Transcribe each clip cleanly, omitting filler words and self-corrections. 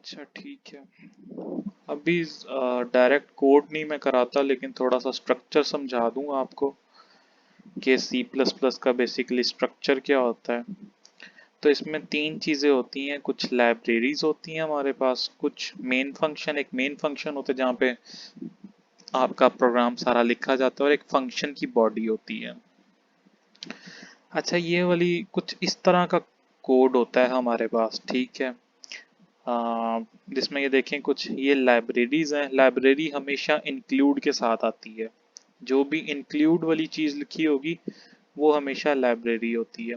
अच्छा ठीक है। अभी डायरेक्ट कोड नहीं मैं कराता, लेकिन थोड़ा सा स्ट्रक्चर समझा दूं आपको कि सी प्लस प्लस का बेसिकली स्ट्रक्चर क्या होता है। तो इसमें तीन चीज़ें होती हैं, कुछ लाइब्रेरीज होती हैं हमारे पास, कुछ मेन फंक्शन, एक मेन फंक्शन होता है जहाँ पे आपका प्रोग्राम सारा लिखा जाता है, और एक फंक्शन की बॉडी होती है। अच्छा, ये वाली कुछ इस तरह का कोड होता है हमारे पास, ठीक है। जिसमें ये देखें, कुछ ये लाइब्रेरीज हैं। लाइब्रेरी हमेशा इंक्लूड के साथ आती है। जो भी इंक्लूड वाली चीज़ लिखी होगी वो हमेशा लाइब्रेरी होती है।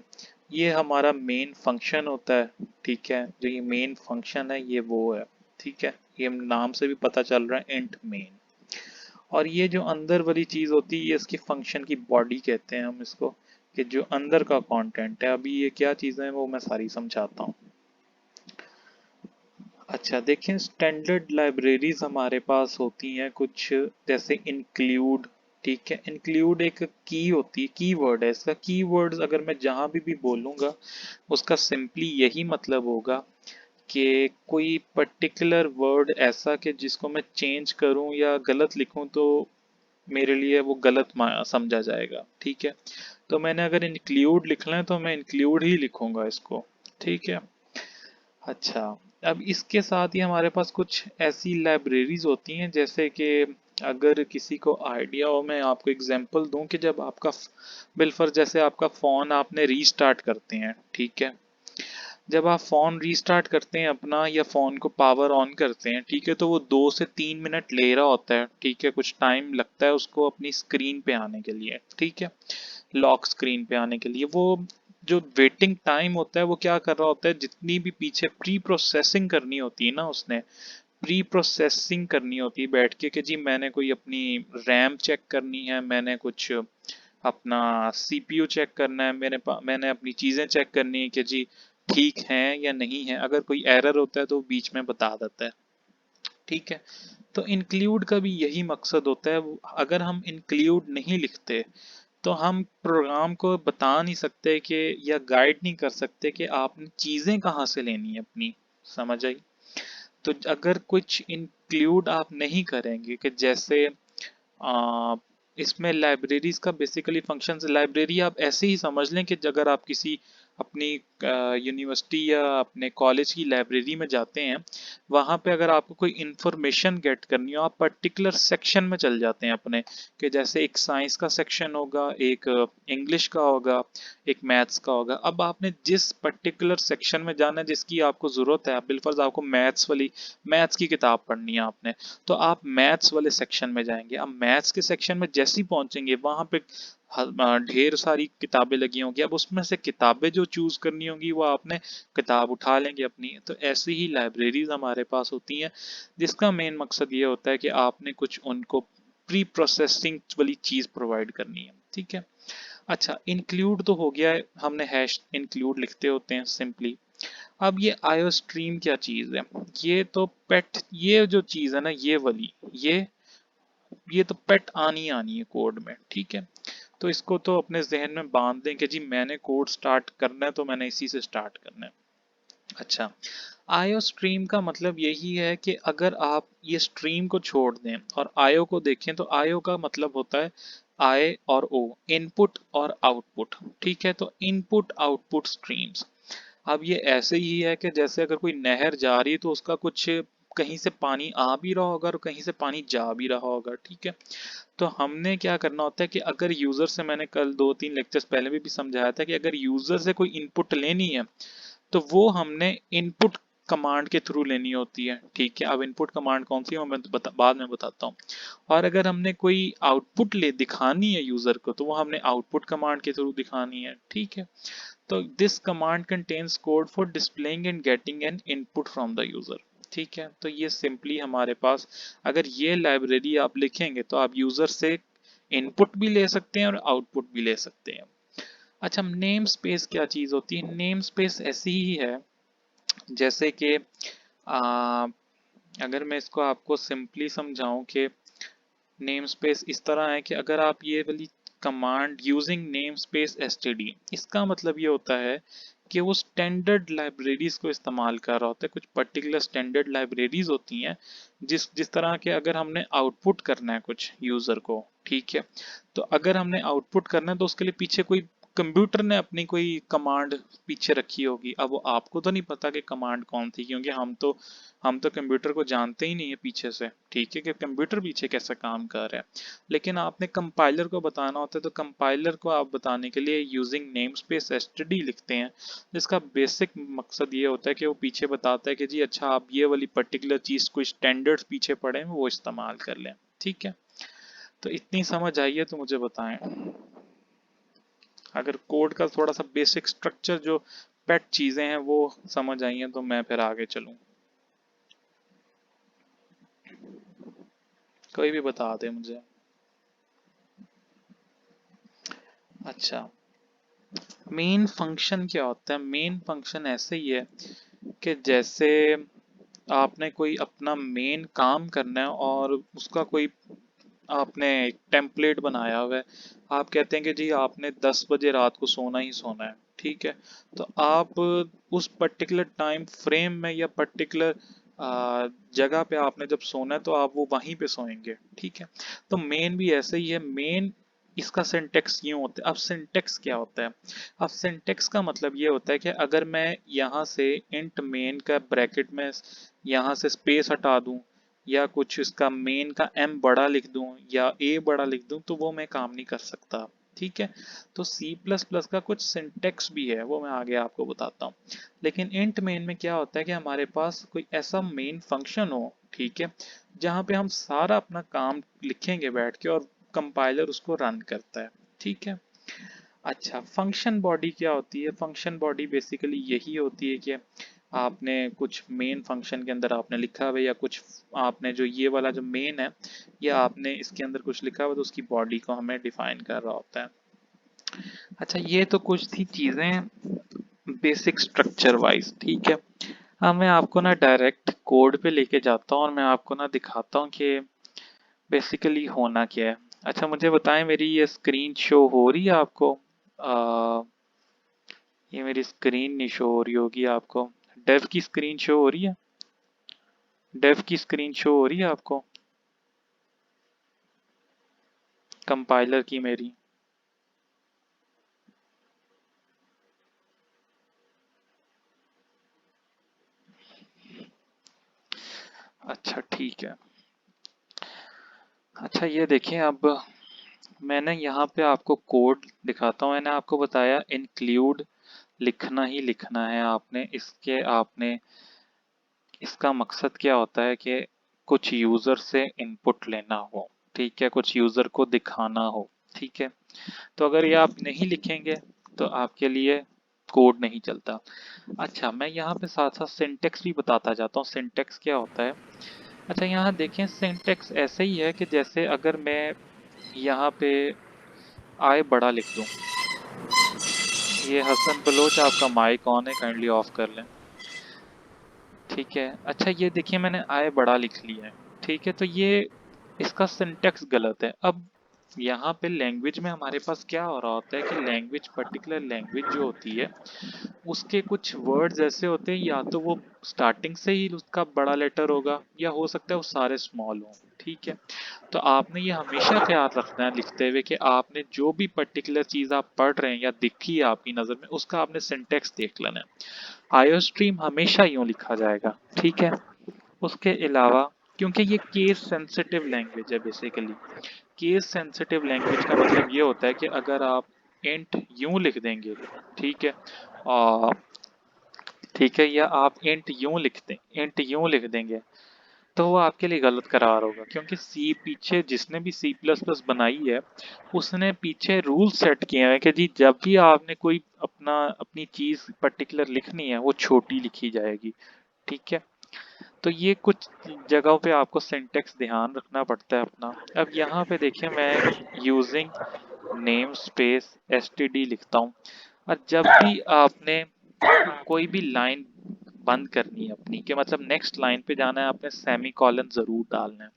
ये हमारा मेन फंक्शन होता है, ठीक है। जो ये मेन फंक्शन है ये वो है, ठीक है। ये नाम से भी पता चल रहा है, इंट मेन। और ये जो अंदर वाली चीज़ होती है ये इसकी फंक्शन की बॉडी कहते हैं हम इसको, कि जो अंदर का कंटेंट है। अभी ये क्या चीज़ें हैं वो मैं सारी समझाता हूँ। अच्छा देखें, स्टैंडर्ड लाइब्रेरीज हमारे पास होती हैं कुछ, जैसे इंक्लूड, ठीक है। इंक्लूड एक की होती है, कीवर्ड है इसका। कीवर्ड्स अगर मैं जहाँ भी बोलूँगा उसका सिंपली यही मतलब होगा कि कोई पर्टिकुलर वर्ड ऐसा कि जिसको मैं चेंज करूं या गलत लिखूं तो मेरे लिए वो गलत समझा जाएगा, ठीक है। तो मैंने अगर इंक्लूड लिखना है तो मैं इंक्लूड ही लिखूंगा इसको, ठीक है। अच्छा, अब इसके साथ ही हमारे पास कुछ ऐसी लाइब्रेरीज होती हैं, जैसे कि अगर किसी को आइडिया हो, मैं आपको एग्जांपल दूं कि जब आपका बिलफर्ज जैसे आपका फ़ोन आपने रीस्टार्ट करते हैं, ठीक है। जब आप फ़ोन रीस्टार्ट करते हैं अपना, या फ़ोन को पावर ऑन करते हैं, ठीक है, तो वो 2 से 3 मिनट ले रहा होता है, ठीक है। कुछ टाइम लगता है उसको अपनी स्क्रीन पे आने के लिए, ठीक है। लॉक स्क्रीन पे आने के लिए वो जो वेटिंग टाइम होता है वो क्या कर रहा होता है, जितनी भी पीछे प्री प्रोसेसिंग करनी होती है ना, उसने प्री प्रोसेसिंग करनी होती है बैठ के, कि जी मैंने कोई अपनी रैम चेक करनी है, मैंने कुछ अपना सीपीयू चेक करना है, मैंने अपनी चीज़ें चेक करनी है कि जी ठीक है या नहीं है। अगर कोई एरर होता है तो बीच में बता देता है, ठीक है। तो इंक्लूड का भी यही मकसद होता है। अगर हम इंक्लूड नहीं लिखते तो हम प्रोग्राम को बता नहीं सकते कि, या गाइड नहीं कर सकते कि आपने चीज़ें कहाँ से लेनी है अपनी, समझ आई। तो अगर कुछ इंक्लूड आप नहीं करेंगे, कि जैसे आ, इसमें लाइब्रेरीज का बेसिकली फंक्शन, लाइब्रेरी आप ऐसे ही समझ लें कि अगर आप किसी अपनी यूनिवर्सिटी या अपने कॉलेज की लाइब्रेरी में जाते हैं, वहाँ पे अगर आपको कोई इन्फॉर्मेशन गेट करनी हो, आप पर्टिकुलर सेक्शन में चल जाते हैं अपने, कि जैसे एक साइंस का सेक्शन होगा, एक इंग्लिश का होगा, एक मैथ्स का होगा। अब आपने जिस पर्टिकुलर सेक्शन में जाना है, जिसकी आपको ज़रूरत है, बिलफर्ज आपको मैथ्स की किताब पढ़नी है आपने, तो आप मैथ्स वाले सेक्शन में जाएंगे। अब मैथ्स के सेक्शन में जैसे ही पहुंचेंगे वहां पे ढेर सारी किताबें लगी होंगी। अब उसमें से किताबें जो चूज करनी होंगी वो आपने किताब उठा लेंगे अपनी। तो ऐसी ही लाइब्रेरीज हमारे पास होती हैं, जिसका मेन मकसद ये होता है कि आपने कुछ उनको प्री प्रोसेसिंग वाली चीज प्रोवाइड करनी है, ठीक है। अच्छा, इंक्लूड तो हो गया है, हमने हैश इंक्लूड लिखते होते हैं सिंपली। अब ये आयो स्ट्रीम क्या चीज है, ये तो पेट, ये जो चीज है ना ये वाली, ये तो पेट आनी आनी है कोड में, ठीक है। तो इसको तो अपने जहन में बांध दें कि जी मैंने कोड स्टार्ट करना है तो मैंने इसी से स्टार्ट करना है। अच्छा, आयो स्ट्रीम का मतलब यही है कि अगर आप ये स्ट्रीम को छोड़ दें और आयो को देखें, तो आयो का मतलब होता है आई और ओ, इनपुट और आउटपुट, ठीक है। तो इनपुट आउटपुट स्ट्रीम्स। अब ये ऐसे ही है कि जैसे अगर कोई नहर जा रही है तो उसका कुछ कहीं से पानी आ भी रहा होगा और कहीं से पानी जा भी रहा होगा, ठीक है। तो हमने क्या करना होता है कि अगर यूजर से, मैंने कल 2-3 लेक्चर्स पहले भी समझाया था कि अगर यूजर से कोई इनपुट लेनी है तो वो हमने इनपुट कमांड के थ्रू लेनी होती है, ठीक है। अब इनपुट कमांड कौन सी है मैं बाद में बताता हूँ। और अगर हमने कोई आउटपुट ले दिखानी है यूजर को तो वो हमने आउटपुट कमांड के थ्रू दिखानी है, ठीक है। तो this command contains code for displaying and getting an input from the user, ठीक है। तो ये सिंपली हमारे पास, अगर ये लाइब्रेरी आप लिखेंगे तो आप यूजर से इनपुट भी ले सकते हैं और आउटपुट भी ले सकते हैं। अच्छा, नेम स्पेस क्या चीज़ होती है? नेम स्पेस ऐसी ही है जैसे कि आ, अगर मैं इसको आपको सिंपली समझाऊं कि नेम स्पेस इस तरह है कि अगर आप ये वाली command using name space STD, इसका मतलब ये होता है कि वो स्टैंडर्ड लाइब्रेरीज को इस्तेमाल कर रहा होता है। कुछ पर्टिकुलर स्टैंडर्ड लाइब्रेरीज होती हैं जिस जिस तरह के, अगर हमने आउटपुट करना है कुछ यूजर को, ठीक है, तो अगर हमने आउटपुट करना है तो उसके लिए पीछे कोई कंप्यूटर ने अपनी कोई कमांड पीछे रखी होगी। अब वो आपको तो नहीं पता कि कमांड कौन थी, क्योंकि हम तो कंप्यूटर को जानते ही नहीं है पीछे से, ठीक है, कि कंप्यूटर पीछे कैसे काम कर रहा है। लेकिन आपने कंपाइलर को बताना होता है, तो कंपाइलर को आप बताने के लिए यूजिंग नेम स्पेस एसटीडी लिखते हैं, जिसका बेसिक मकसद ये होता है कि वो पीछे बताता है कि जी अच्छा आप ये वाली पर्टिकुलर चीज कोई स्टैंडर्ड्स पीछे पड़े हैं वो इस्तेमाल कर लें, ठीक है। तो इतनी समझ आई है तो मुझे बताएं, अगर कोड का थोड़ा सा बेसिक स्ट्रक्चर जो पेट चीजें हैं वो समझ आई हैं तो मैं फिर आगे चलूं। कोई भी बता दे मुझे। अच्छा, मेन फंक्शन क्या होता है? मेन फंक्शन ऐसे ही है कि जैसे आपने कोई अपना मेन काम करना है और उसका कोई आपने एक टेम्पलेट बनाया हुआ है। आप कहते हैं कि जी आपने 10 बजे रात को सोना ही सोना है, ठीक है। तो आप उस पर्टिकुलर टाइम फ्रेम में या पर्टिकुलर जगह पे आपने जब सोना है तो आप वो वहीं पे सोएंगे, ठीक है। तो मेन भी ऐसे ही है। मेन इसका सिंटेक्स यूं होता है। अब सिंटेक्स क्या होता है? अब सिंटेक्स का मतलब ये होता है कि अगर मैं यहाँ से इंट मेन का ब्रैकेट में यहाँ से स्पेस हटा दूं, या कुछ इसका मेन का एम बड़ा लिख दूं या ए बड़ा लिख दूं, तो वो मैं काम नहीं कर सकता, ठीक है। तो सी प्लस प्लस का कुछ सिंटेक्स भी है, वो मैं आगे आपको बताता हूँ। लेकिन इंट मेन में क्या होता है कि हमारे पास कोई ऐसा मेन फंक्शन हो, ठीक है, जहाँ पे हम सारा अपना काम लिखेंगे बैठ के और कंपाइलर उसको रन करता है, ठीक है। अच्छा, फंक्शन बॉडी क्या होती है? फंक्शन बॉडी बेसिकली यही होती है कि आपने कुछ मेन फंक्शन के अंदर आपने लिखा हुआ है, या कुछ आपने जो ये वाला जो मेन है, या आपने इसके अंदर कुछ लिखा हुआ तो उसकी बॉडी को हमें डिफाइन कर रहा होता है। अच्छा, ये तो कुछ थी चीजें बेसिक स्ट्रक्चर वाइज, ठीक है। अब मैं आपको ना डायरेक्ट कोड पे लेके जाता हूँ और मैं आपको ना दिखाता हूँ कि बेसिकली होना क्या है। अच्छा, मुझे बताएं, मेरी ये स्क्रीन शो हो रही है आपको? ये मेरी स्क्रीन नहीं शो हो रही होगी आपको। डेव की स्क्रीन शो हो रही है? डेव की स्क्रीन शो हो रही है आपको? कंपाइलर की मेरी? अच्छा ठीक है। अच्छा, ये देखें, अब मैंने यहाँ पे आपको कोड दिखाता हूँ। मैंने आपको बताया इंक्लूड लिखना ही लिखना है आपने। आपने इसका मकसद क्या होता है कि कुछ यूजर से इनपुट लेना हो, ठीक है, कुछ यूजर को दिखाना हो, ठीक है। तो अगर ये आप नहीं लिखेंगे तो आपके लिए कोड नहीं चलता। अच्छा, मैं यहाँ पे साथ साथ सिंटेक्स भी बताता जाता हूँ, सिंटेक्स क्या होता है। अच्छा, यहाँ देखें, सिंटेक्स ऐसे ही है कि जैसे अगर मैं यहाँ पे आय बड़ा लिख दूँ। ये हसन बलोच, आपका माइक ऑन है, काइंडली ऑफ कर लें, ठीक है। अच्छा, ये देखिए मैंने आय बड़ा लिख लिया है, ठीक है। तो ये इसका सिंटेक्स गलत है। अब यहाँ पे लैंग्वेज में हमारे पास क्या हो रहा होता है कि लैंग्वेज, पर्टिकुलर लैंग्वेज जो होती है, उसके कुछ वर्ड्स ऐसे होते हैं, या तो वो स्टार्टिंग से ही उसका बड़ा लेटर होगा, या हो सकता है वो सारे स्मॉल हों, ठीक है। तो आपने ये हमेशा ख्याल रखना है लिखते हुए कि आपने जो भी पर्टिकुलर चीज़ आप पढ़ रहे हैं या दिखी है आपकी नज़र में, उसका आपने सिंटेक्स देख लेना है। आईओ स्ट्रीम हमेशा यूं लिखा जाएगा, ठीक है। उसके अलावा, क्योंकि ये केस सेंसिटिव लैंग्वेज है बेसिकली, केस सेंसिटिव लैंग्वेज का मतलब ये होता है कि अगर आप इंट यूं लिख देंगे, ठीक है, और ठीक है, या आप इंट यूं लिख देंगे, तो वो आपके लिए गलत करार होगा। क्योंकि सी पीछे जिसने भी सी प्लस प्लस बनाई है, उसने पीछे रूल सेट किए हैं कि जी जब भी आपने कोई अपनी चीज पर्टिकुलर लिखनी है वो छोटी लिखी जाएगी, ठीक है। तो ये कुछ जगहों पे आपको सिंटेक्स ध्यान रखना पड़ता है अपना। अब यहाँ पे देखिए, मैं यूजिंग नेम स्पेस एसटीडी लिखता हूँ, और जब भी आपने कोई भी लाइन बंद करनी है अपनी, के मतलब नेक्स्ट लाइन पे जाना है, आपने सेमी कॉलन जरूर डालना है।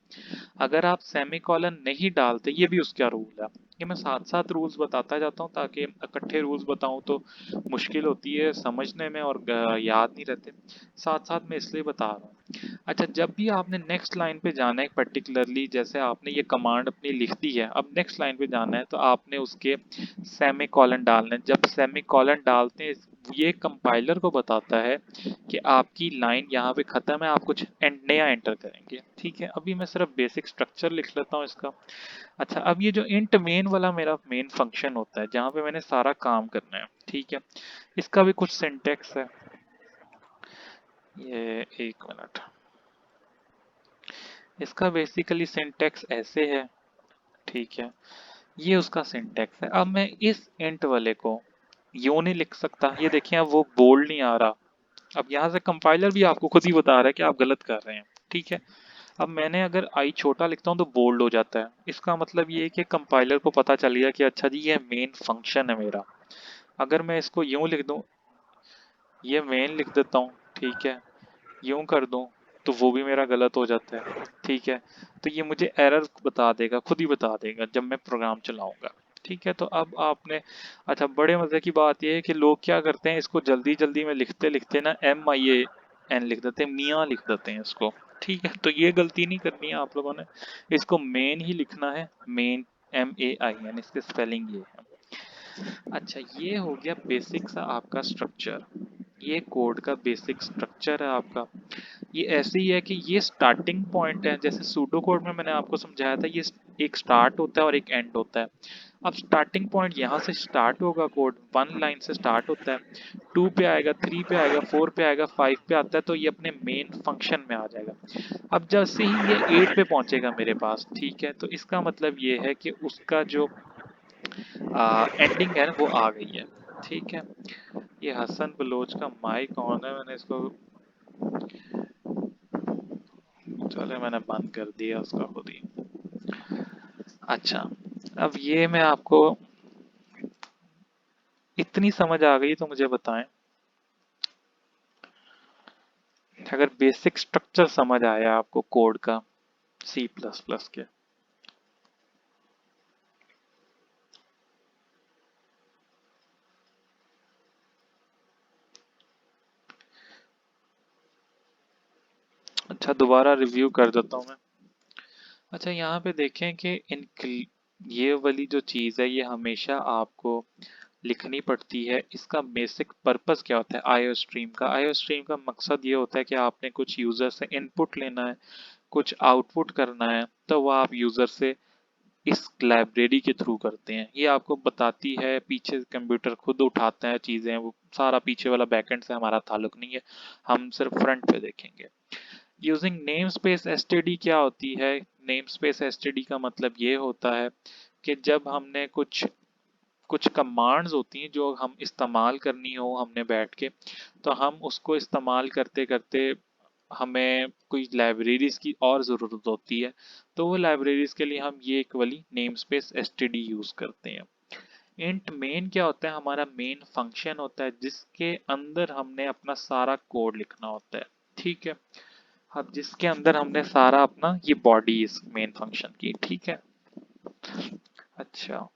अगर आप सेमी कॉलन नहीं डालते, ये भी उसका रूल है, ये मैं साथ साथ रूल्स बताता जाता हूँ ताकि इकट्ठे रूल्स बताऊँ तो मुश्किल होती है समझने में और याद नहीं रहते। साथ साथ मैं इसलिए बता रहा हूँ। अच्छा, जब भी आपने नेक्स्ट लाइन पे जाना है पर्टिकुलरली, जैसे आपने ये कमांड अपनी लिख दी है, अब नेक्स्ट लाइन पे जाना है तो आपने उसके सेमी कॉलन डालना है। जब सेमी कॉलन डालते हैं ये कंपाइलर को बताता है कि आपकी लाइन यहाँ पे खत्म है, आप कुछ नया एंटर करेंगे। ठीक है, अभी मैं सिर्फ बेसिक स्ट्रक्चर लिख लेता हूँ इसका। अच्छा, अब ये जो इंट मेन वाला मेरा मेन फंक्शन होता है जहाँ पे मैंने सारा काम करना है, ठीक है, इसका भी कुछ सिंटेक्स है। ये एक मिनट, इसका बेसिकली सिंटेक्स ऐसे है, ठीक है, ये उसका सिंटेक्स है। अब मैं इस इंट वाले को यूं नहीं लिख सकता, ये देखिए अब वो बोल्ड नहीं आ रहा। अब यहाँ से कंपाइलर भी आपको खुद ही बता रहा है कि आप गलत कर रहे हैं। ठीक है, अब मैंने अगर आई छोटा लिखता हूँ तो बोल्ड हो जाता है। इसका मतलब ये है कि कंपाइलर को पता चल गया कि अच्छा जी ये मेन फंक्शन है मेरा। अगर मैं इसको यूं लिख दूं, ये मेन लिख देता हूँ, ठीक है, यूं कर दूं तो वो भी मेरा गलत हो जाता है। ठीक है, तो ये मुझे एरर बता देगा, खुद ही बता देगा जब मैं प्रोग्राम चलाऊंगा। ठीक है, तो अब आपने, अच्छा बड़े मजे की बात ये है कि लोग क्या करते हैं, इसको जल्दी जल्दी में लिखते लिखते ना MIAN लिख देते हैं, मियाँ लिख देते हैं इसको। ठीक है, तो ये गलती नहीं करनी है आप लोगों ने, इसको मेन ही लिखना है, मेन MAIN, इसके स्पेलिंग ये है। अच्छा, ये हो गया बेसिक सा आपका स्ट्रक्चर, ये कोड का बेसिक स्ट्रक्चर है आपका। ये ऐसे ही है कि ये स्टार्टिंग पॉइंट है, जैसे सूडो कोड में मैंने आपको समझाया था, ये एक स्टार्ट होता है और एक एंड होता है। अब स्टार्टिंग पॉइंट यहाँ से स्टार्ट होगा, कोड 1 लाइन से स्टार्ट होता है, 2 पे आएगा, 3 पे आएगा, 4 पे आएगा, 5 पे आता है, तो ये अपने मेन फंक्शन में आ जाएगा। अब जैसे ही ये 8 पे पहुंचेगा मेरे पास, ठीक है, तो इसका मतलब ये है कि उसका जो एंडिंग है ना वो आ गई है। ठीक है, ये हसन बलोच का माइक ऑन है, मैंने इसको, चले मैंने बंद कर दिया उसका खुद ही। अच्छा, अब ये मैं आपको, इतनी समझ आ गई तो मुझे बताएं, अगर बेसिक स्ट्रक्चर समझ आया आपको कोड का C++ के। अच्छा, दोबारा रिव्यू कर देता हूँ मैं। अच्छा, यहाँ पे देखें कि इन ये वाली जो चीज़ है ये हमेशा आपको लिखनी पड़ती है। इसका बेसिक पर्पस क्या होता है आईओ स्ट्रीम का? आईओ स्ट्रीम का मकसद ये होता है कि आपने कुछ यूज़र से इनपुट लेना है, कुछ आउटपुट करना है, तो वह आप यूज़र से इस लाइब्रेरी के थ्रू करते हैं। ये आपको बताती है, पीछे कंप्यूटर खुद उठाता है चीज़ें, वो सारा पीछे वाला बैकएंड से हमारा ताल्लुक नहीं है, हम सिर्फ फ्रंट पे देखेंगे। यूजिंग नेम स्पेस एसटीडी क्या होती है? नेम स्पेस एसटीडी का मतलब ये होता है कि जब हमने कुछ कुछ कमांड्स होती हैं जो हम इस्तेमाल करनी हो हमने बैठ के, तो हम उसको इस्तेमाल करते करते हमें कोई लाइब्रेरीज की और ज़रूरत होती है, तो वो लाइब्रेरीज के लिए हम ये एक वाली नेम स्पेस एसटीडी यूज़ करते हैं। इंट मेन क्या होता है? हमारा मेन फंक्शन होता है जिसके अंदर हमने अपना सारा कोड लिखना होता है। ठीक है, अब जिसके अंदर हमने सारा अपना ये बॉडी इस मेन फंक्शन की, ठीक है। अच्छा,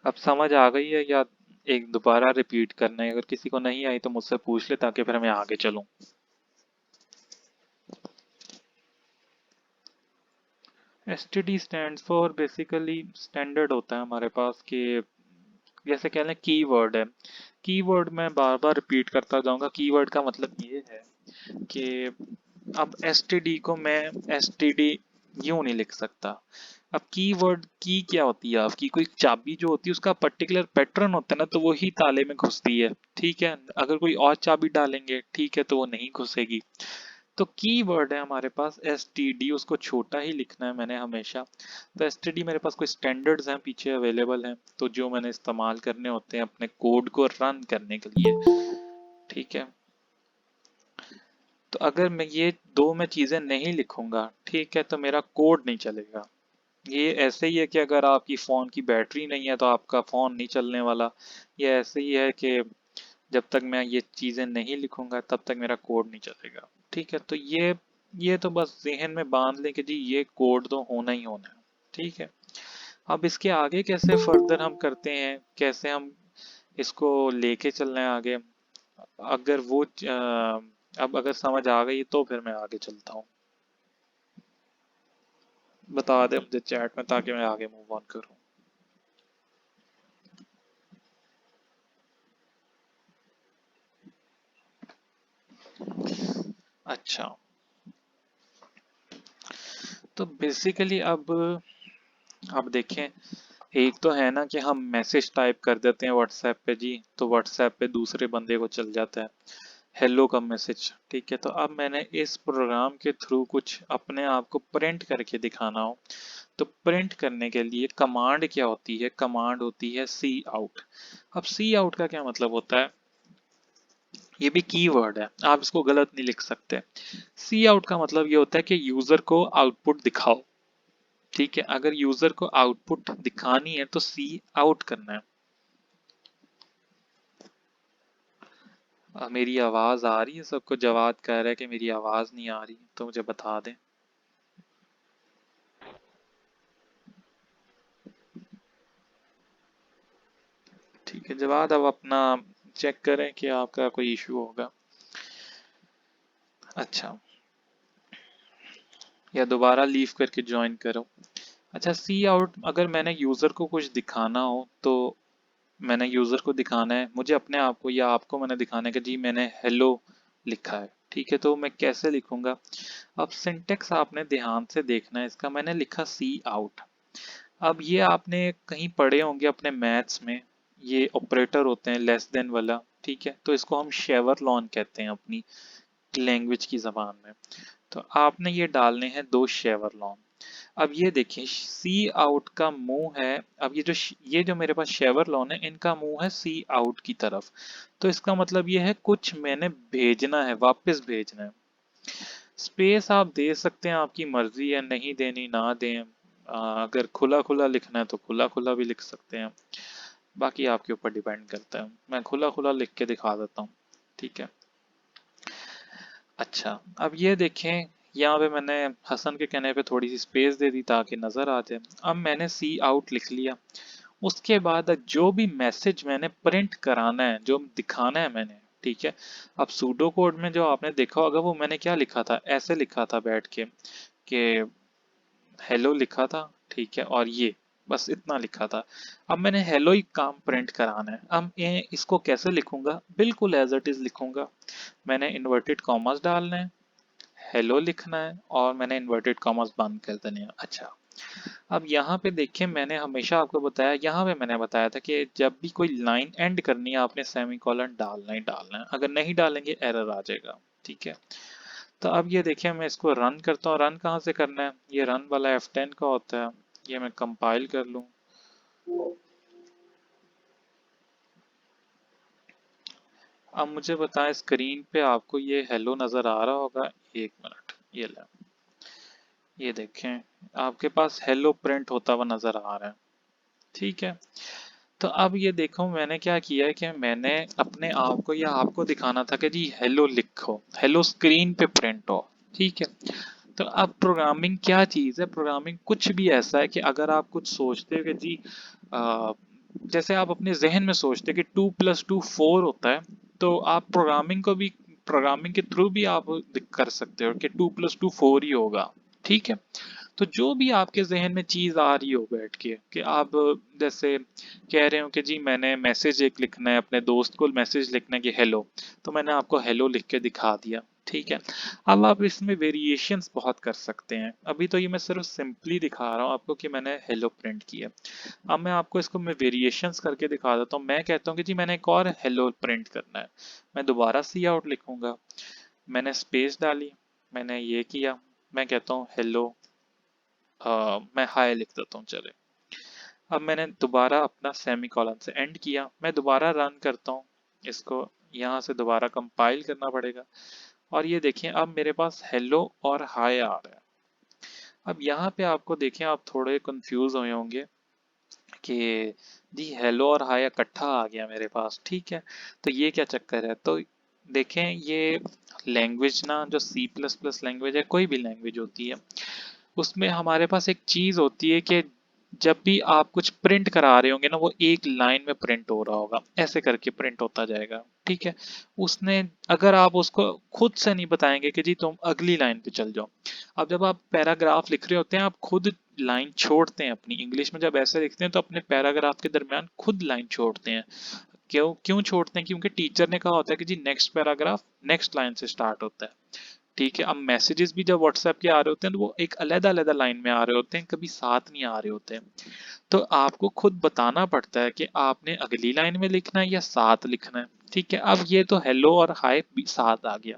अब समझ आ गई है या एक दोबारा रिपीट करना है? अगर किसी को नहीं आई तो मुझसे पूछ ले ताकि फिर मैं आगे चलूं। STD stand for, basically standard होता है हमारे पास कि जैसे कह लें कीवर्ड है। कीवर्ड मैं बार बार रिपीट करता जाऊंगा। कीवर्ड का मतलब ये है कि अब एसटीडी को मैं एसटीडी यूं नहीं लिख सकता। अब कीवर्ड की क्या होती है? आपकी कोई चाबी जो होती है उसका पर्टिकुलर पैटर्न होता है ना, तो वो ही ताले में घुसती है। ठीक है, अगर कोई और चाबी डालेंगे, ठीक है, तो वो नहीं घुसेगी। तो कीवर्ड है हमारे पास एसटीडी, उसको छोटा ही लिखना है मैंने हमेशा। तो एसटीडी मेरे पास कोई स्टैंडर्ड्स हैं पीछे अवेलेबल हैं, तो जो मैंने इस्तेमाल करने होते हैं अपने कोड को रन करने के लिए। ठीक है, तो अगर मैं ये दो मैं चीज़ें नहीं लिखूंगा, ठीक है, तो मेरा कोड नहीं चलेगा। ये ऐसे ही है कि अगर आपकी फ़ोन की बैटरी नहीं है तो आपका फ़ोन नहीं चलने वाला। ये ऐसे ही है कि जब तक मैं ये चीज़ें नहीं लिखूंगा तब तक मेरा कोड नहीं चलेगा। ठीक है, तो ये तो बस ज़हन में बांध लें कि जी ये कोड तो होना ही होना है। ठीक है, अब इसके आगे कैसे फर्दर हम करते हैं, कैसे हम इसको लेके चल रहे हैं आगे, अगर वो अब अगर समझ आ गई तो फिर मैं आगे चलता हूँ। बता दे मुझे चैट में ताकि मैं आगे मूव ऑन करूँ। अच्छा, तो बेसिकली अब देखें, एक तो है ना कि हम मैसेज टाइप कर देते हैं व्हाट्सएप पे जी, तो व्हाट्सएप पे दूसरे बंदे को चल जाता है हेलो का मैसेज, ठीक है। तो अब मैंने इस प्रोग्राम के थ्रू कुछ अपने आप को प्रिंट करके दिखाना हो, तो प्रिंट करने के लिए कमांड क्या होती है, कमांड होती है सी आउट। अब सी आउट का क्या मतलब होता है, ये भी कीवर्ड है, आप इसको गलत नहीं लिख सकते। सी आउट का मतलब ये होता है कि यूजर को आउटपुट दिखाओ, ठीक है। अगर यूजर को आउटपुट दिखानी है तो सी आउट करना है। मेरी आवाज आ रही है सबको, जवाद कह रहा है कि मेरी आवाज नहीं आ रही, तो मुझे बता दें। ठीक है जवाद, अब अपना चेक करें कि आपका कोई इशू होगा। अच्छा, या दोबारा लीव करके ज्वाइन करो। अच्छा, सी आउट, अगर मैंने यूजर को कुछ दिखाना हो तो मैंने यूजर को दिखाना है, मुझे अपने आप को या आपको मैंने दिखाना है कि जी मैंने हेलो लिखा है, ठीक है। तो मैं कैसे लिखूंगा, अब सिंटेक्स आपने ध्यान से देखना है इसका। मैंने लिखा सी आउट। अब ये आपने कहीं पढ़े होंगे अपने मैथ्स में, ये ऑपरेटर होते हैं लेस देन वाला, ठीक है। तो इसको हम शेवरलॉन कहते हैं अपनी लैंग्वेज की जबान में। तो आपने ये डालने हैं दो शेवरलॉन। अब ये देखिए सी आउट का मुंह है, अब ये जो मेरे पास शेवरलॉन है इनका मुंह है सी आउट की तरफ। तो इसका मतलब ये है कुछ मैंने भेजना है, वापस भेजना है। स्पेस आप दे सकते हैं, आपकी मर्जी है, नहीं देनी ना दें। अगर खुला खुला लिखना है तो खुला खुला भी लिख सकते हैं, बाकी आपके ऊपर डिपेंड करता है। मैं खुला खुला लिख के दिखा देता हूँ, ठीक है। अच्छा, अब ये देखें, यहाँ पे मैंने हसन के कहने पे थोड़ी सी स्पेस दे दी ताकि नज़र आ जाए। अब मैंने सी आउट लिख लिया। उसके बाद जो भी मैसेज मैंने प्रिंट कराना है, जो दिखाना है मैंने, ठीक है। अब सूडो कोड में जो आपने देखा होगा वो मैंने क्या लिखा था, ऐसे लिखा था बैठ के कि हेलो लिखा था, ठीक है, और ये बस इतना लिखा था। अब मैंने हेलो ही काम प्रिंट कराना है। अब इसको कैसे लिखूंगा, बिल्कुल एज इट इज लिखूंगा। मैंने इन्वर्टेड कॉमर्स डालना है, हेलो लिखना है, और मैंने इन्वर्टेड कॉमर्स बंद कर देने हैं। अच्छा, अब यहाँ पे देखिए, मैंने हमेशा आपको बताया, यहाँ पे मैंने बताया था कि जब भी कोई लाइन एंड करनी है आपने सेमीकोलन डालना ही डालना है, अगर नहीं डालेंगे एरर आ जाएगा, ठीक है। तो अब ये देखिए, मैं इसको रन करता हूँ। रन कहाँ से करना है, ये रन वाला F10 का होता है। ये मैं कंपाइल कर लूँ। अब मुझे बताएं, स्क्रीन पे आपको ये हेलो नज़र आ रहा होगा, एक मिनट, ये ले, ये देखें, आपके पास हेलो प्रिंट होता हुआ नज़र आ रहा है, ठीक है। तो अब ये देखो मैंने क्या किया है कि मैंने अपने आप को या आपको दिखाना था कि जी हेलो लिखो, हेलो स्क्रीन पे प्रिंट हो, ठीक है। तो अब प्रोग्रामिंग क्या चीज़ है, प्रोग्रामिंग कुछ भी ऐसा है कि अगर आप कुछ सोचते हो कि जी आ, जैसे आप अपने जहन में सोचते हैं कि 2+2 4 होता है, तो आप प्रोग्रामिंग को भी, प्रोग्रामिंग के थ्रू भी आप कर सकते हो कि 2+2 4 ही होगा, ठीक है। तो जो भी आपके जहन में चीज आ रही हो बैठ के कि आप जैसे कह रहे हो कि जी मैंने मैसेज एक लिखना है, अपने दोस्त को मैसेज लिखना है कि हेलो, तो मैंने आपको हेलो लिख के दिखा दिया, ठीक है। अब आप इसमें वेरिएशंस बहुत कर सकते हैं। अभी तो ये मैं सिर्फ सिंपली दिखा रहा हूँ आपको कि मैंने हेलो प्रिंट किया। अब मैं आपको इसको मैं वेरिएशंस करके दिखा देता हूँ। मैं कहता हूँ कि जी मैंने एक और हेलो प्रिंट करना है, मैं दोबारा सी आउट लिखूंगा, मैंने स्पेस डाली, मैंने ये किया, मैं कहता हूँ हेलो, मैं हाय लिख देता हूँ चले। अब मैंने दोबारा अपना सेमी कॉलन से एंड किया, मैं दोबारा रन करता हूँ इसको, यहाँ से दोबारा कंपाइल करना पड़ेगा, और ये देखिए अब मेरे पास हेलो और हाय आ रहा है। अब यहाँ पे आपको देखें, आप थोड़े कंफ्यूज हुए होंगे कि जी हेलो और हाय इकट्ठा आ गया मेरे पास, ठीक है। तो ये क्या चक्कर है, तो देखें ये लैंग्वेज ना, जो C++ लैंग्वेज है, कोई भी लैंग्वेज होती है, उसमें हमारे पास एक चीज होती है कि जब भी आप कुछ प्रिंट करा रहे होंगे ना, वो एक लाइन में प्रिंट हो रहा होगा, ऐसे करके प्रिंट होता जाएगा। ठीक है, उसने अगर आप उसको खुद से नहीं बताएंगे कि जी तुम अगली लाइन पे चल जाओ। अब जब आप पैराग्राफ लिख रहे होते हैं, आप खुद लाइन छोड़ते हैं अपनी, इंग्लिश में जब ऐसे लिखते हैं तो अपने पैराग्राफ के दरमियान खुद लाइन छोड़ते हैं। क्यों क्यों छोड़ते हैं? क्योंकि टीचर ने कहा होता है कि जी नेक्स्ट पैराग्राफ नेक्स्ट लाइन से स्टार्ट होता है। ठीक है, अब मैसेजेस भी जब व्हाट्सएप के आ रहे होते हैं तो वो एक अलग अलग लाइन में आ रहे होते हैं, कभी साथ नहीं आ रहे होते हैं। तो आपको खुद बताना पड़ता है कि आपने अगली लाइन में लिखना है या साथ लिखना है। ठीक है, अब ये तो हेलो और हाय भी साथ आ गया।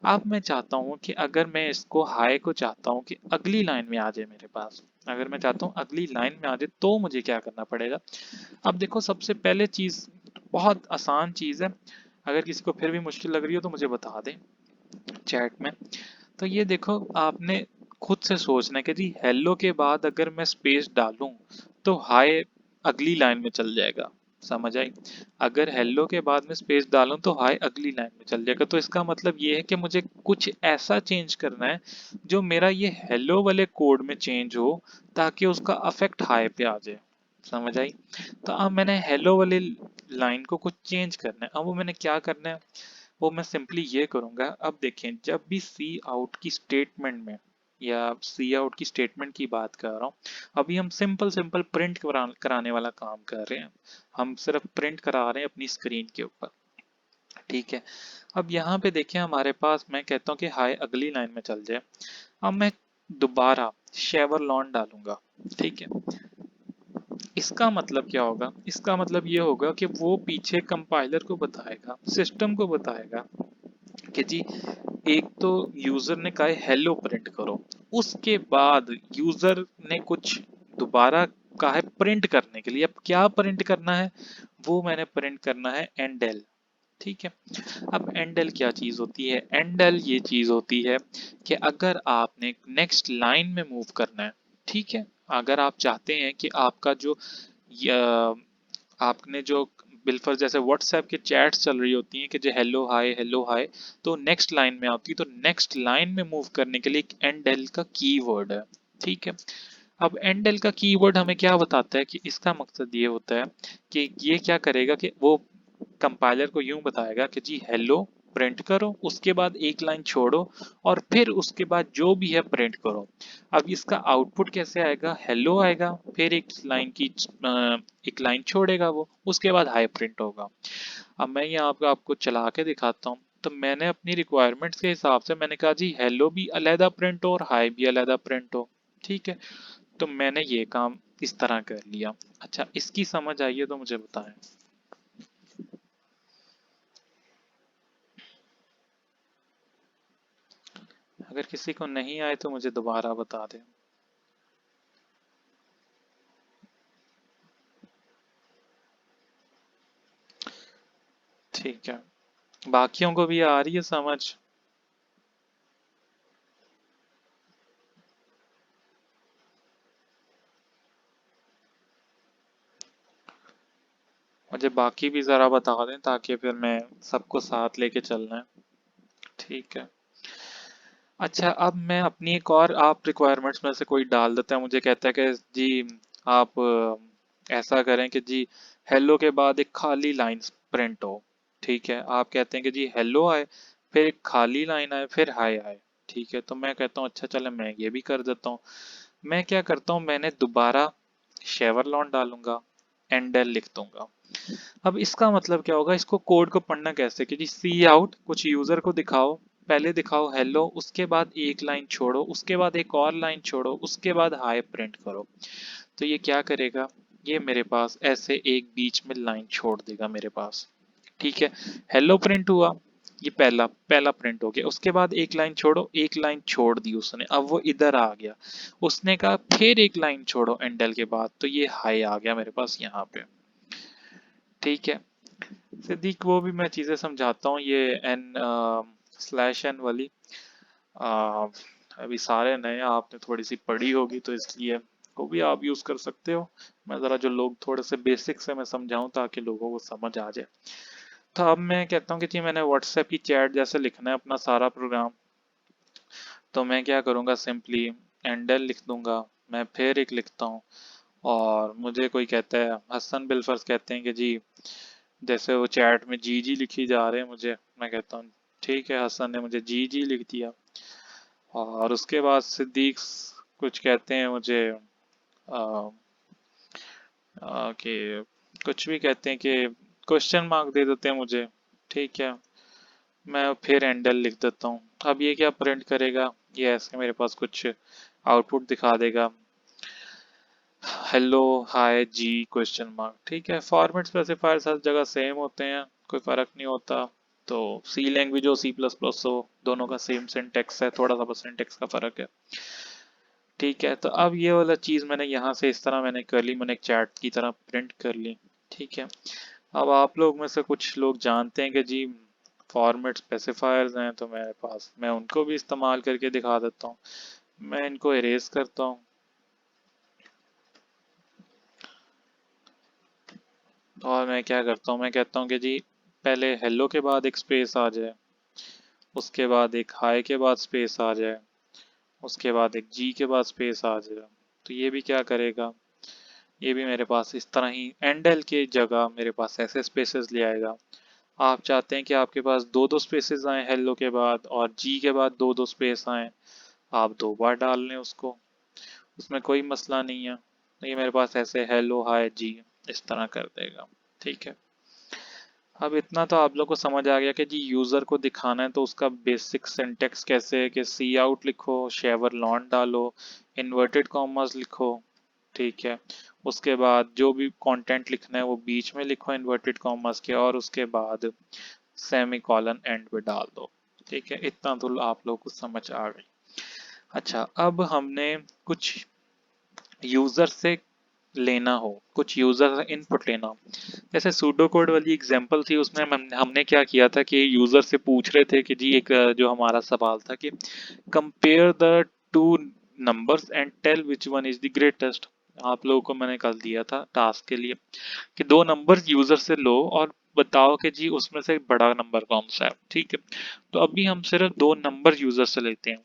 अब मैं चाहता हूँ कि अगर मैं इसको हाय को चाहता हूँ कि अगली लाइन में आ जाए मेरे पास, अगर मैं चाहता हूँ अगली लाइन में आ जाए, तो मुझे क्या करना पड़ेगा? अब देखो, सबसे पहले चीज, बहुत आसान चीज है, अगर किसी को फिर भी मुश्किल लग रही हो तो मुझे बता दें चैट में। तो ये देखो, आपने खुद से सोचना है कि जी हेलो के बाद अगर मैं स्पेस डालूं तो हाय अगली लाइन में चल जाएगा। समझ आई? अगर हेलो के बाद में स्पेस डालूं तो हाय अगली लाइन में चल जाएगा, तो इसका मतलब ये है कि मुझे कुछ ऐसा चेंज करना है जो मेरा ये हेलो वाले कोड में चेंज हो, ताकि उसका अफेक्ट हाय पे आ जाए। समझ आई? तो अब मैंने हेलो वाले लाइन को कुछ चेंज करना है। अब वो मैंने क्या करना है, वो मैं सिंपली ये करूंगा। अब देखें, जब भी सी आउट की स्टेटमेंट में, या सी आउट की स्टेटमेंट की बात कर रहा हूँ, अभी हम सिंपल सिंपल प्रिंट कराने वाला काम कर रहे हैं। हम सिर्फ प्रिंट करा रहे हैं अपनी स्क्रीन के ऊपर। ठीक है, अब यहाँ पे देखिए हमारे पास, मैं कहता हूँ कि हाय अगली लाइन में चल जाए। अब मैं दोबारा शेवर लॉन डालूंगा। ठीक है, इसका मतलब क्या होगा? इसका मतलब ये होगा कि वो पीछे कंपाइलर को बताएगा, सिस्टम को बताएगा कि जी एक तो यूजर ने कहा हेलो प्रिंट करो, उसके बाद यूजर ने कुछ दोबारा कहा है प्रिंट करने के लिए। अब क्या प्रिंट करना है? वो मैंने प्रिंट करना है एंडल। ठीक है, अब एंडल क्या चीज होती है? एंडल ये चीज होती है कि अगर आपने नेक्स्ट लाइन में मूव करना है, ठीक है, अगर आप चाहते हैं कि आपका जो आपने जो बिलफर जैसे व्हाट्सएप के चैट्स चल रही होती हैं कि जो हेलो हाय, तो नेक्स्ट लाइन में आती है, तो नेक्स्ट लाइन में मूव करने के लिए एक एंडल का कीवर्ड है। ठीक है, अब एंडल का कीवर्ड हमें क्या बताता है कि इसका मकसद ये होता है कि ये क्या करेगा कि वो कंपाइलर को यूं बताएगा कि जी हेलो प्रिंट करो, उसके बाद एक लाइन छोड़ो, और फिर उसके बाद जो भी है प्रिंट करो। अब इसका आउटपुट कैसे आएगा? हेलो आएगा, फिर एक लाइन की एक लाइन छोड़ेगा वो, उसके बाद हाई प्रिंट होगा। अब मैं यहाँ पे आपको चला के दिखाता हूँ। तो मैंने अपनी रिक्वायरमेंट्स के हिसाब से मैंने कहा जी हेलो भी अलहदा प्रिंट हो और हाई भी अलहदा प्रिंट हो। ठीक है, तो मैंने ये काम इस तरह कर लिया। अच्छा, इसकी समझ आई है तो मुझे बताएं। अगर किसी को नहीं आए तो मुझे दोबारा बता दें। ठीक है, बाकियों को भी आ रही है समझ? मुझे बाकी भी जरा बता दें ताकि फिर मैं सबको साथ लेके चलना है। ठीक है। अच्छा, अब मैं अपनी एक और, आप रिक्वायरमेंट्स में से कोई डाल देता है, मुझे कहता है कि जी आप ऐसा करें कि जी हेलो के बाद एक खाली लाइन प्रिंट हो। ठीक है, आप कहते हैं कि जी हेलो आए, फिर एक खाली लाइन आए, फिर हाय आए। ठीक है, तो मैं कहता हूँ अच्छा चले मैं ये भी कर देता हूँ। मैं क्या करता हूँ, मैंने दोबारा शेवरलॉन डालूंगा, एंडल लिख दूंगा। अब इसका मतलब क्या होगा? इसको कोड को पढ़ना कैसे कि जी सी आउट कुछ यूजर को दिखाओ, पहले दिखाओ हेलो, उसके बाद एक लाइन छोड़ो, उसके बाद एक और लाइन छोड़ो, उसके बाद हाय प्रिंट करो। तो ये क्या करेगा? ये मेरे पास ऐसे एक बीच में लाइन छोड़ देगा मेरे पास। ठीक है, हेलो प्रिंट हुआ, ये पहला पहला प्रिंट हो गया, उसके बाद एक लाइन छोड़ो, एक लाइन छोड़ दी उसने, अब वो इधर आ गया। उसने कहा फिर एक लाइन छोड़ो एंडल के बाद, तो ये हाई आ गया मेरे पास यहाँ पे। ठीक है, सिद्दीक वो भी मैं चीज़ें समझाता हूँ, ये एन स्लैश एन वाली। आ, अभी सारे नए, आपने थोड़ी सी पढ़ी होगी तो इसलिए वो भी आप यूज़ कर सकते हो। मैं ज़रा जो लोग थोड़े से बेसिक से मैं समझाऊं ताकि लोगों को समझ आ जाए। तो अब मैं कहता हूँ कि जी मैंने व्हाट्सएप की चैट जैसे लिखना है अपना सारा प्रोग्राम, तो मैं क्या करूँगा, सिंपली एंडल लिख दूंगा। मैं फिर एक लिखता हूँ, और मुझे कोई कहता है, हसन बिलफर्ज कहते हैं कि जी जैसे वो चैट में जी जी लिखी जा रहे हैं मुझे, मैं कहता हूँ ठीक है, हसन ने मुझे जी जी लिख दिया। और उसके बाद सिद्दीक कुछ कहते हैं मुझे कि कुछ भी कहते हैं कि क्वेश्चन मार्क दे देते हैं मुझे, ठीक है, मैं फिर एंडल लिख देता हूँ। अब ये क्या प्रिंट करेगा, ये ऐसे मेरे पास कुछ आउटपुट दिखा देगा, हेलो हाय जी क्वेश्चन मार्क, ठीक है। फॉर्मेट स्पेसिफायर हर जगह सेम होते हैं, कोई फर्क नहीं होता। तो सी लैंग्वेज हो सी प्लस प्लस हो, दोनों का सेम सिंटेक्स है, थोड़ा सा बस सिंटेक्स का फर्क है, ठीक है। तो अब ये वाला चीज़ मैंने यहाँ से इस तरह मैंने कर ली, मैंने एक चैट की तरह प्रिंट कर ली, ठीक है। अब आप लोग में से कुछ लोग जानते हैं कि जी फॉर्मेट स्पेसिफायर्स हैं, तो मेरे पास मैं उनको भी इस्तेमाल करके दिखा देता हूँ। मैं इनको इरेज करता हूँ और मैं क्या करता हूँ, मैं कहता हूँ कि जी पहले हेलो के बाद एक स्पेस आ जाए, उसके बाद एक हाई के बाद स्पेस आ जाए, उसके बाद एक जी के बाद स्पेस आ जाए। तो ये भी क्या करेगा, ये भी मेरे पास इस तरह ही एंडल के जगह मेरे पास ऐसे स्पेसेस ले आएगा। आप चाहते हैं कि आपके पास दो दो स्पेसेस आए हेलो के बाद और जी के बाद दो दो स्पेस आए, आप दो बार डाल लें उसको, उसमें कोई मसला नहीं है। तो ये मेरे पास ऐसे हेलो हाय जी इस तरह कर देगा, ठीक है। अब इतना तो आप लोग को समझ आ गया कि जी यूज़र को दिखाना है तो उसका बेसिक सिंटेक्स कैसे है कि सी आउट लिखो, शेवर लॉन डालो, इन्वर्टेड कॉमर्स लिखो, ठीक है। उसके बाद जो भी कंटेंट लिखना है वो बीच में लिखो इन्वर्टेड कॉमर्स के, और उसके बाद सेमी कॉलन एंड पे डाल दो, ठीक है। इतना तो आप लोग को समझ आ गई। अच्छा, अब हमने कुछ यूज़र से लेना हो, कुछ यूज़र से इनपुट लेना हो, जैसे सूडो कोड वाली एग्जांपल थी, उसमें हमने क्या किया था कि यूज़र से पूछ रहे थे कि जी एक जो हमारा सवाल था कि compare the two numbers and tell which one is the greatest. आप लोगों को मैंने कल दिया था टास्क के लिए कि दो नंबर्स यूजर से लो और बताओ कि जी उसमें से बड़ा नंबर कौन सा है, ठीक है। तो अभी हम सिर्फ दो नंबर यूजर से लेते हैं।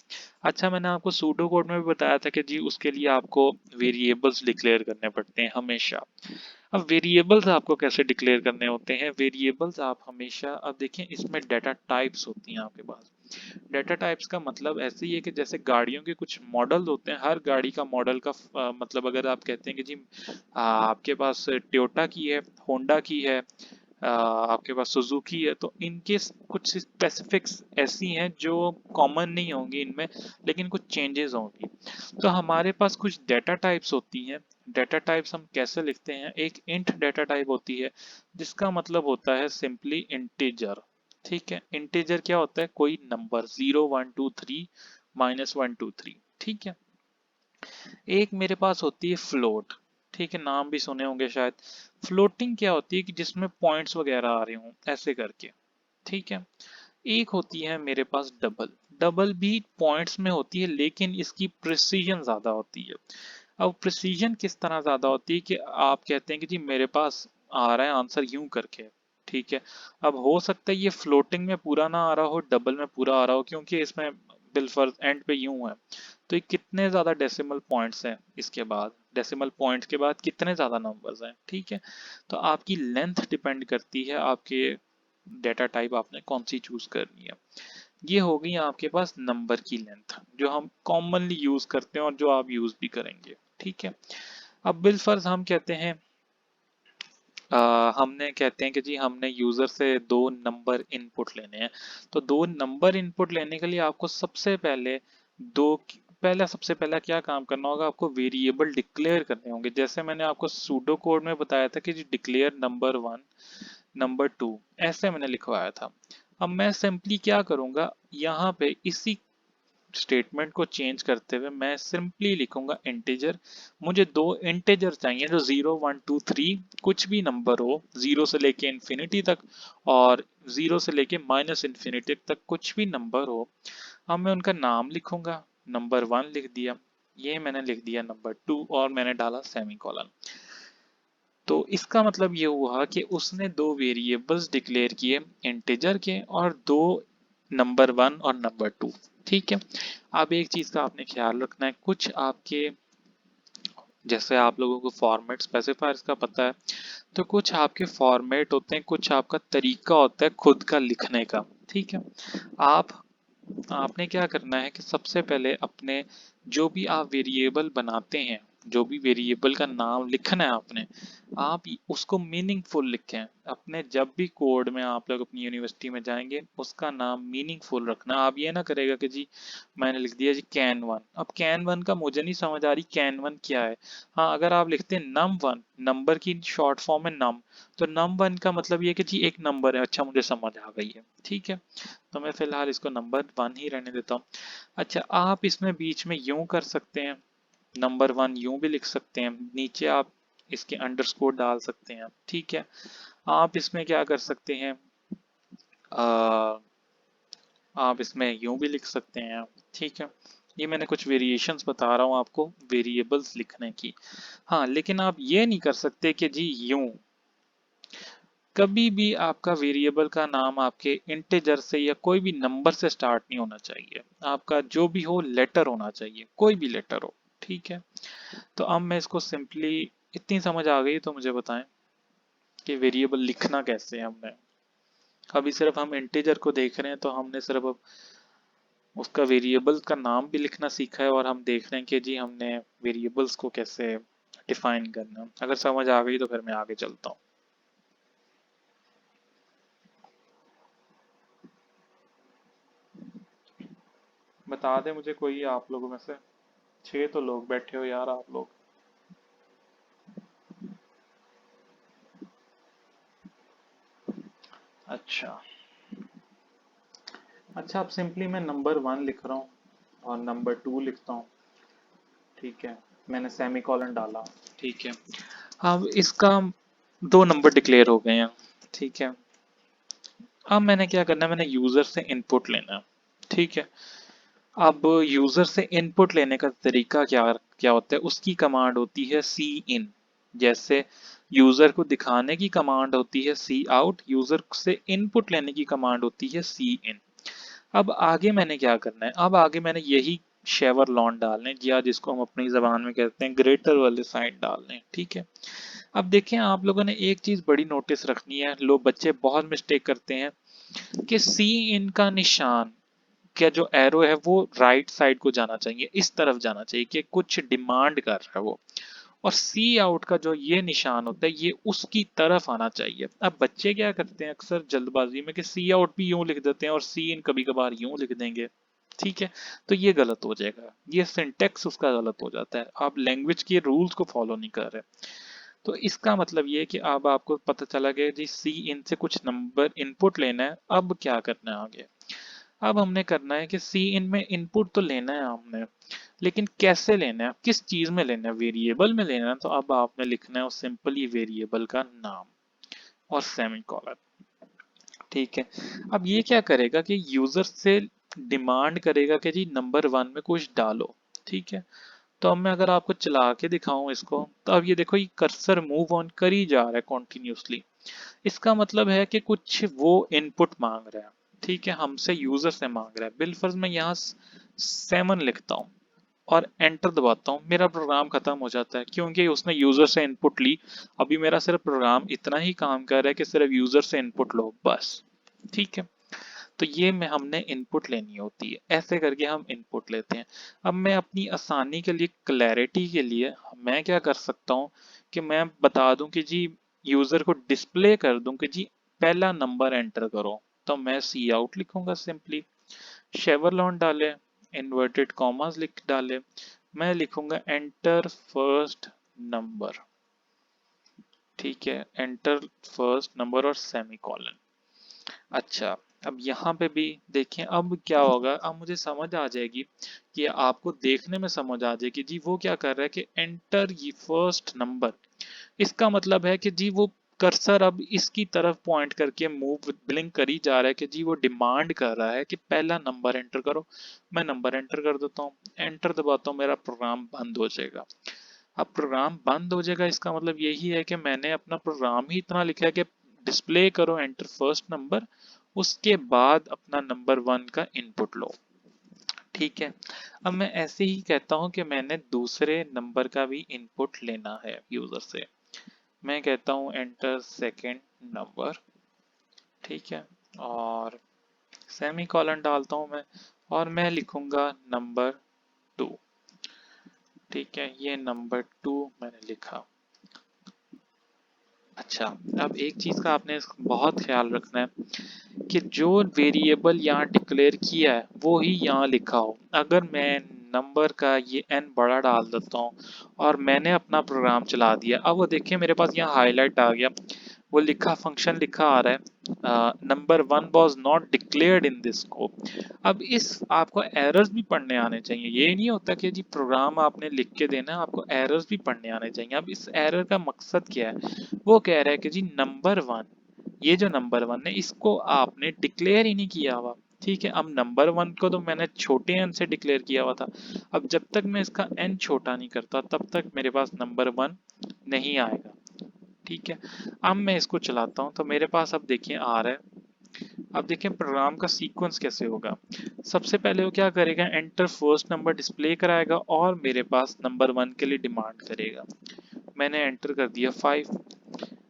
अच्छा, मैंने आपको सूडो कोड में भी बताया था कि जी उसके लिए आपको वेरिएबल्स डिक्लेयर करने पड़ते हैं हमेशा। अब वेरिएबल्स आपको कैसे डिक्लेयर करने होते हैं, वेरिएबल्स आप हमेशा, अब देखें इसमें डाटा टाइप्स होती हैं आपके पास। डाटा टाइप्स का मतलब ऐसे ही है कि जैसे गाड़ियों के कुछ मॉडल होते हैं, हर गाड़ी का मॉडल का मतलब अगर आप कहते हैं कि जी आपके पास टोयोटा की है, होंडा की है, आपके पास सुजुकी है, तो इनके कुछ स्पेसिफिक्स ऐसी हैं जो कॉमन नहीं होंगी इनमें, लेकिन कुछ चेंजेस होंगी। तो हमारे पास कुछ डेटा टाइप्स होती हैं। डेटा टाइप्स हम कैसे लिखते हैं, एक इंट डेटा टाइप होती है जिसका मतलब होता है सिंपली इंटीजर, ठीक है। इंटीजर क्या होता है, कोई नंबर 0 1 2 3 -1 2 3, ठीक है। एक मेरे पास होती है फ्लोट, ठीक है, नाम भी सुने होंगे शायद। फ्लोटिंग क्या होती है कि जिसमें पॉइंट्स वगैरह आ रहे हों ऐसे करके, ठीक है। एक होती है मेरे पास डबल, डबल भी पॉइंट्स में होती है लेकिन इसकी प्रिसीजन ज्यादा होती है। अब प्रिसीजन किस तरह ज्यादा होती है कि आप कहते हैं कि जी मेरे पास आ रहा है आंसर यूं करके, ठीक है। अब हो सकता है ये फ्लोटिंग में पूरा ना आ रहा हो, डबल में पूरा आ रहा हो, क्योंकि इसमें बिलफर्ज एंड पे यूं है। तो ये कितने ज्यादा डेसिमल पॉइंट्स हैं, इसके बाद डेसिमल पॉइंट्स के बाद कितने ज्यादा नंबर्स हैं, ठीक है। तो आपकी लेंथ डिपेंड करती है आपके डेटा टाइप आपने कौन सी चूज करनी है। ये हो गई आपके पास नंबर की लेंथ जो हम कॉमनली यूज करते हैं और जो आप यूज भी करेंगे, ठीक है। अब बिलफर्ज हम कहते हैं हमने कहते हैं कि जी हमने यूजर से दो नंबर इनपुट लेने हैं। तो दो नंबर इनपुट लेने के लिए आपको सबसे पहले दो पहला सबसे पहला क्या काम करना होगा, आपको वेरिएबल डिक्लेयर करने होंगे। जैसे मैंने आपको सूडो कोड में बताया था कि जी डिक्लेयर नंबर 1 नंबर 2, ऐसे मैंने लिखवाया था। अब मैं सिंपली क्या करूंगा, यहाँ पे इसी स्टेटमेंट को चेंज करते हुए मैं सिंपली लिखूंगा इंटीजर। मुझे दो इंटीजर चाहिए जो 0 1 2 3 कुछ भी नंबर हो, जीरो से लेके इन्फिनिटी तक और जीरो से लेके -इन्फिनिटी तक कुछ भी नंबर हो। अब मैं उनका नाम लिखूंगा, नंबर 1 लिख दिया, ये मैंने लिख दिया नंबर 2 और मैंने डाला सेमी कॉलन। तो इसका मतलब ये हुआ कि उसने दो वेरिएबल्स डिक्लेयर किए इंटीजर के और दो नंबर 1 और नंबर 2, ठीक है। अब एक चीज का आपने ख्याल रखना है, कुछ आपके जैसे आप लोगों को फॉर्मेट स्पेसिफायर्स का पता है, तो कुछ आपके फॉर्मेट होते हैं, कुछ आपका तरीका होता है खुद का लिखने का। ठीक है। आप आपने क्या करना है कि सबसे पहले अपने जो भी आप वेरिएबल बनाते हैं, जो भी वेरिएबल का नाम लिखना है आपने, आप उसको मीनिंगफुल लिखें। अपने जब भी कोड में आप लोग अपनी यूनिवर्सिटी में जाएंगे, उसका नाम मीनिंगफुल रखना। आप ये ना करेगा कि जी मैंने लिख दिया जी कैन वन, अब कैन वन का मुझे नहीं समझ आ रही कैन वन क्या है। हाँ, अगर आप लिखते हैं नम वन, नंबर की शॉर्ट फॉर्म है नम, तो नम वन का मतलब ये कि जी एक नंबर है, अच्छा मुझे समझ आ गई है। ठीक है, तो मैं फिलहाल इसको नंबर वन ही रहने देता हूँ। अच्छा, आप इसमें बीच में यूं कर सकते हैं, नंबर वन यूं भी लिख सकते हैं, नीचे आप इसके अंडरस्कोर डाल सकते हैं। ठीक है, आप इसमें क्या कर सकते हैं, आ, आप इसमें यूं भी लिख सकते हैं। ठीक है, ये मैंने कुछ वेरिएशंस बता रहा हूँ आपको वेरिएबल्स लिखने की। हाँ, लेकिन आप ये नहीं कर सकते कि जी यूं, कभी भी आपका वेरिएबल का नाम आपके इंटेजर से या कोई भी नंबर से स्टार्ट नहीं होना चाहिए। आपका जो भी हो लेटर होना चाहिए, कोई भी लेटर हो। ठीक है, तो अब मैं इसको सिंपली, इतनी समझ आ गई तो मुझे बताएं कि वेरिएबल लिखना कैसे है हमने। अभी सिर्फ हम इंटीजर को देख रहे हैं, तो हमने सिर्फ अब उसका वेरिएबल का नाम भी लिखना सीखा है, और हम देख रहे हैं कि जी हमने वेरिएबल्स को कैसे डिफाइन करना। अगर समझ आ गई तो फिर मैं आगे चलता हूँ। बता दे मुझे कोई आप लोगों में से, 6 तो लोग बैठे हो यार आप लोग। अच्छा, अच्छा, अब सिंपली मैं नंबर वन लिख रहा हूँ और नंबर टू लिखता हूँ। ठीक है, मैंने सेमी कॉलन डाला। ठीक है, अब इसका दो नंबर डिक्लेयर हो गए हैं। ठीक है, अब मैंने क्या करना है, मैंने यूजर से इनपुट लेना है। ठीक है, अब यूजर से इनपुट लेने का तरीका क्या क्या होता है, उसकी कमांड होती है सी इन। जैसे यूजर को दिखाने की कमांड होती है सी आउट, यूजर से इनपुट लेने की कमांड होती है सी इन। अब आगे मैंने क्या करना है, अब आगे मैंने यही शेवर लॉन डालने, या जिसको हम अपनी जबान में कहते हैं ग्रेटर वाले साइन डालने। ठीक है, अब देखें आप लोगों ने एक चीज बड़ी नोटिस रखनी है, लोग बच्चे बहुत मिस्टेक करते हैं कि सी इन का निशान, क्या जो एरो है वो राइट साइड को जाना चाहिए, इस तरफ जाना चाहिए कि कुछ डिमांड कर रहा है वो, और सी आउट का जो ये निशान होता है ये उसकी तरफ आना चाहिए। अब बच्चे क्या करते हैं अक्सर जल्दबाजी में कि सी आउट भी यूं लिख देते हैं और सी इन कभी कभार यूं लिख देंगे। ठीक है, तो ये गलत हो जाएगा, ये सिंटेक्स उसका गलत हो जाता है, आप लैंग्वेज के रूल्स को फॉलो नहीं कर रहे। तो इसका मतलब ये है कि अब आपको पता चला गया जी सी इन से कुछ नंबर इनपुट लेना है। अब क्या करना है आगे, अब हमने करना है कि सी इन में इनपुट तो लेना है हमने, लेकिन कैसे लेना है, किस चीज में लेना है, वेरिएबल में लेना है। तो अब आपने लिखना है सिंपली वेरिएबल का नाम और सेमीकोलन। ठीक है, अब ये क्या करेगा कि यूजर से डिमांड करेगा कि जी नंबर वन में कुछ डालो। ठीक है, तो अब मैं अगर आपको चला के दिखाऊं इसको, तो अब ये देखो ये कर्सर मूव ऑन कर ही जा रहा है कॉन्टिन्यूसली। इसका मतलब है कि कुछ वो इनपुट मांग रहा है। ठीक है, हमसे यूजर से मांग रहा है। बिलफर्ज मैं यहाँ 7 लिखता हूँ और एंटर दबाता हूँ, मेरा प्रोग्राम खत्म हो जाता है क्योंकि उसने यूजर से इनपुट ली। अभी मेरा सिर्फ प्रोग्राम इतना ही काम कर रहा है कि सिर्फ यूजर से इनपुट लो बस। ठीक है, तो ये में हमने इनपुट लेनी होती है, ऐसे करके हम इनपुट लेते हैं। अब मैं अपनी आसानी के लिए, क्लैरिटी के लिए, मैं क्या कर सकता हूँ कि मैं बता दूं कि जी यूजर को डिस्प्ले कर दूं कि जी पहला नंबर एंटर करो, तो मैं सी आउट लिखूंगा सिंपली, शेवरलॉन डाले, इन्वर्टेड कॉमास लिख डाले, मैं लिखूंगा एंटर फर्स्ट नंबर। ठीक है, एंटर फर्स्ट नंबर और सेमी कॉलन। अच्छा, अब यहाँ पे भी देखें, अब क्या होगा, अब मुझे समझ आ जाएगी कि आपको देखने में समझ आ जाएगी जी वो क्या कर रहा है कि एंटर ये फर्स्ट नंबर। इसका मतलब है कि जी वो कर्सर अब इसकी तरफ पॉइंट करके मूव ब्लिंक कर ही जा रहा है कि जी वो डिमांड कर रहा है कि पहला नंबर एंटर करो। मैं नंबर एंटर कर देता हूँ, एंटर दबाता हूँ, मेरा प्रोग्राम बंद हो जाएगा। अब प्रोग्राम बंद हो जाएगा, इसका मतलब यही है कि मैंने अपना प्रोग्राम ही इतना लिखा है कि डिस्प्ले करो एंटर फर्स्ट नंबर, उसके बाद अपना नंबर वन का इनपुट लो। ठीक है। अब मैं ऐसे ही कहता हूँ कि मैंने दूसरे नंबर का भी इनपुट लेना है यूजर से। मैं कहता हूँ एंटर सेकेंड नंबर, ठीक है, और सेमी कॉलन डालता हूँ मैं, और मैं लिखूंगा नंबर 2। ठीक है, ये नंबर 2 मैंने लिखा। अच्छा, अब एक चीज का आपने बहुत ख्याल रखना है कि जो वेरिएबल यहाँ डिक्लेयर किया है वो ही यहाँ लिखा हो। अगर मैं नंबर का ये n बड़ा डाल देता हूँ और मैंने अपना प्रोग्राम चला दिया, अब वो देखिए मेरे पास यहाँ हाईलाइट आ गया, वो लिखा फंक्शन लिखा आ रहा है number 1 was not declared in this scope. अब इस आपको एरर्स भी पढ़ने आने चाहिए, ये नहीं होता कि जी प्रोग्राम आपने लिख के देना, आपको एरर्स भी पढ़ने आने चाहिए। अब इस एरर का मकसद क्या है, वो कह रहा है कि जी नंबर 1, ये जो नंबर 1 है इसको आपने डिक्लेयर ही नहीं किया हुआ। ठीक है, अब नंबर 1 को तो मैंने छोटे n से डिक्लेयर किया हुआ था। अब जब तक मैं इसका n छोटा नहीं करता तब तक मेरे पास नंबर 1 नहीं आएगा। ठीक है, अब मैं इसको चलाता हूँ तो मेरे पास अब देखिए आ रहा है। अब देखिए प्रोग्राम का सीक्वेंस कैसे होगा। सबसे पहले वो क्या करेगा, एंटर फर्स्ट नंबर डिस्प्ले कराएगा और मेरे पास नंबर 1 के लिए डिमांड करेगा। मैंने एंटर कर दिया 5।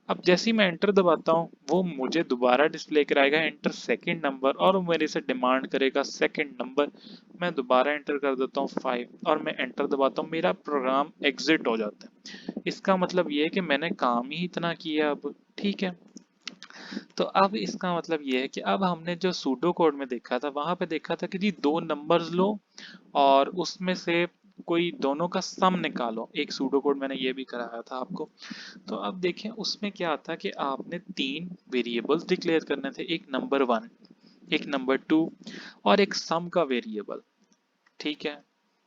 अब जैसे ही मैं एंटर दबाता हूँ वो मुझे दोबारा डिस्प्ले कराएगा एंटर सेकंड नंबर और वो मेरे से डिमांड करेगा सेकंड नंबर। मैं दोबारा एंटर कर देता हूँ 5 और मैं एंटर दबाता हूँ, मेरा प्रोग्राम एग्जिट हो जाता है। इसका मतलब ये है कि मैंने काम ही इतना किया अब। ठीक है, तो अब इसका मतलब ये है कि अब हमने जो सूडो कोड में देखा था वहां पे देखा था कि जी दो नंबर्स लो और उसमें से कोई दोनों का सम निकालो। एक सूडो कोड मैंने ये भी कराया था आपको। तो अब देखें उसमें क्या था कि आपने 3 वेरिएबल्स डिक्लेयर करने थे, एक नंबर 1, एक नंबर 2 और एक सम का वेरिएबल। ठीक है,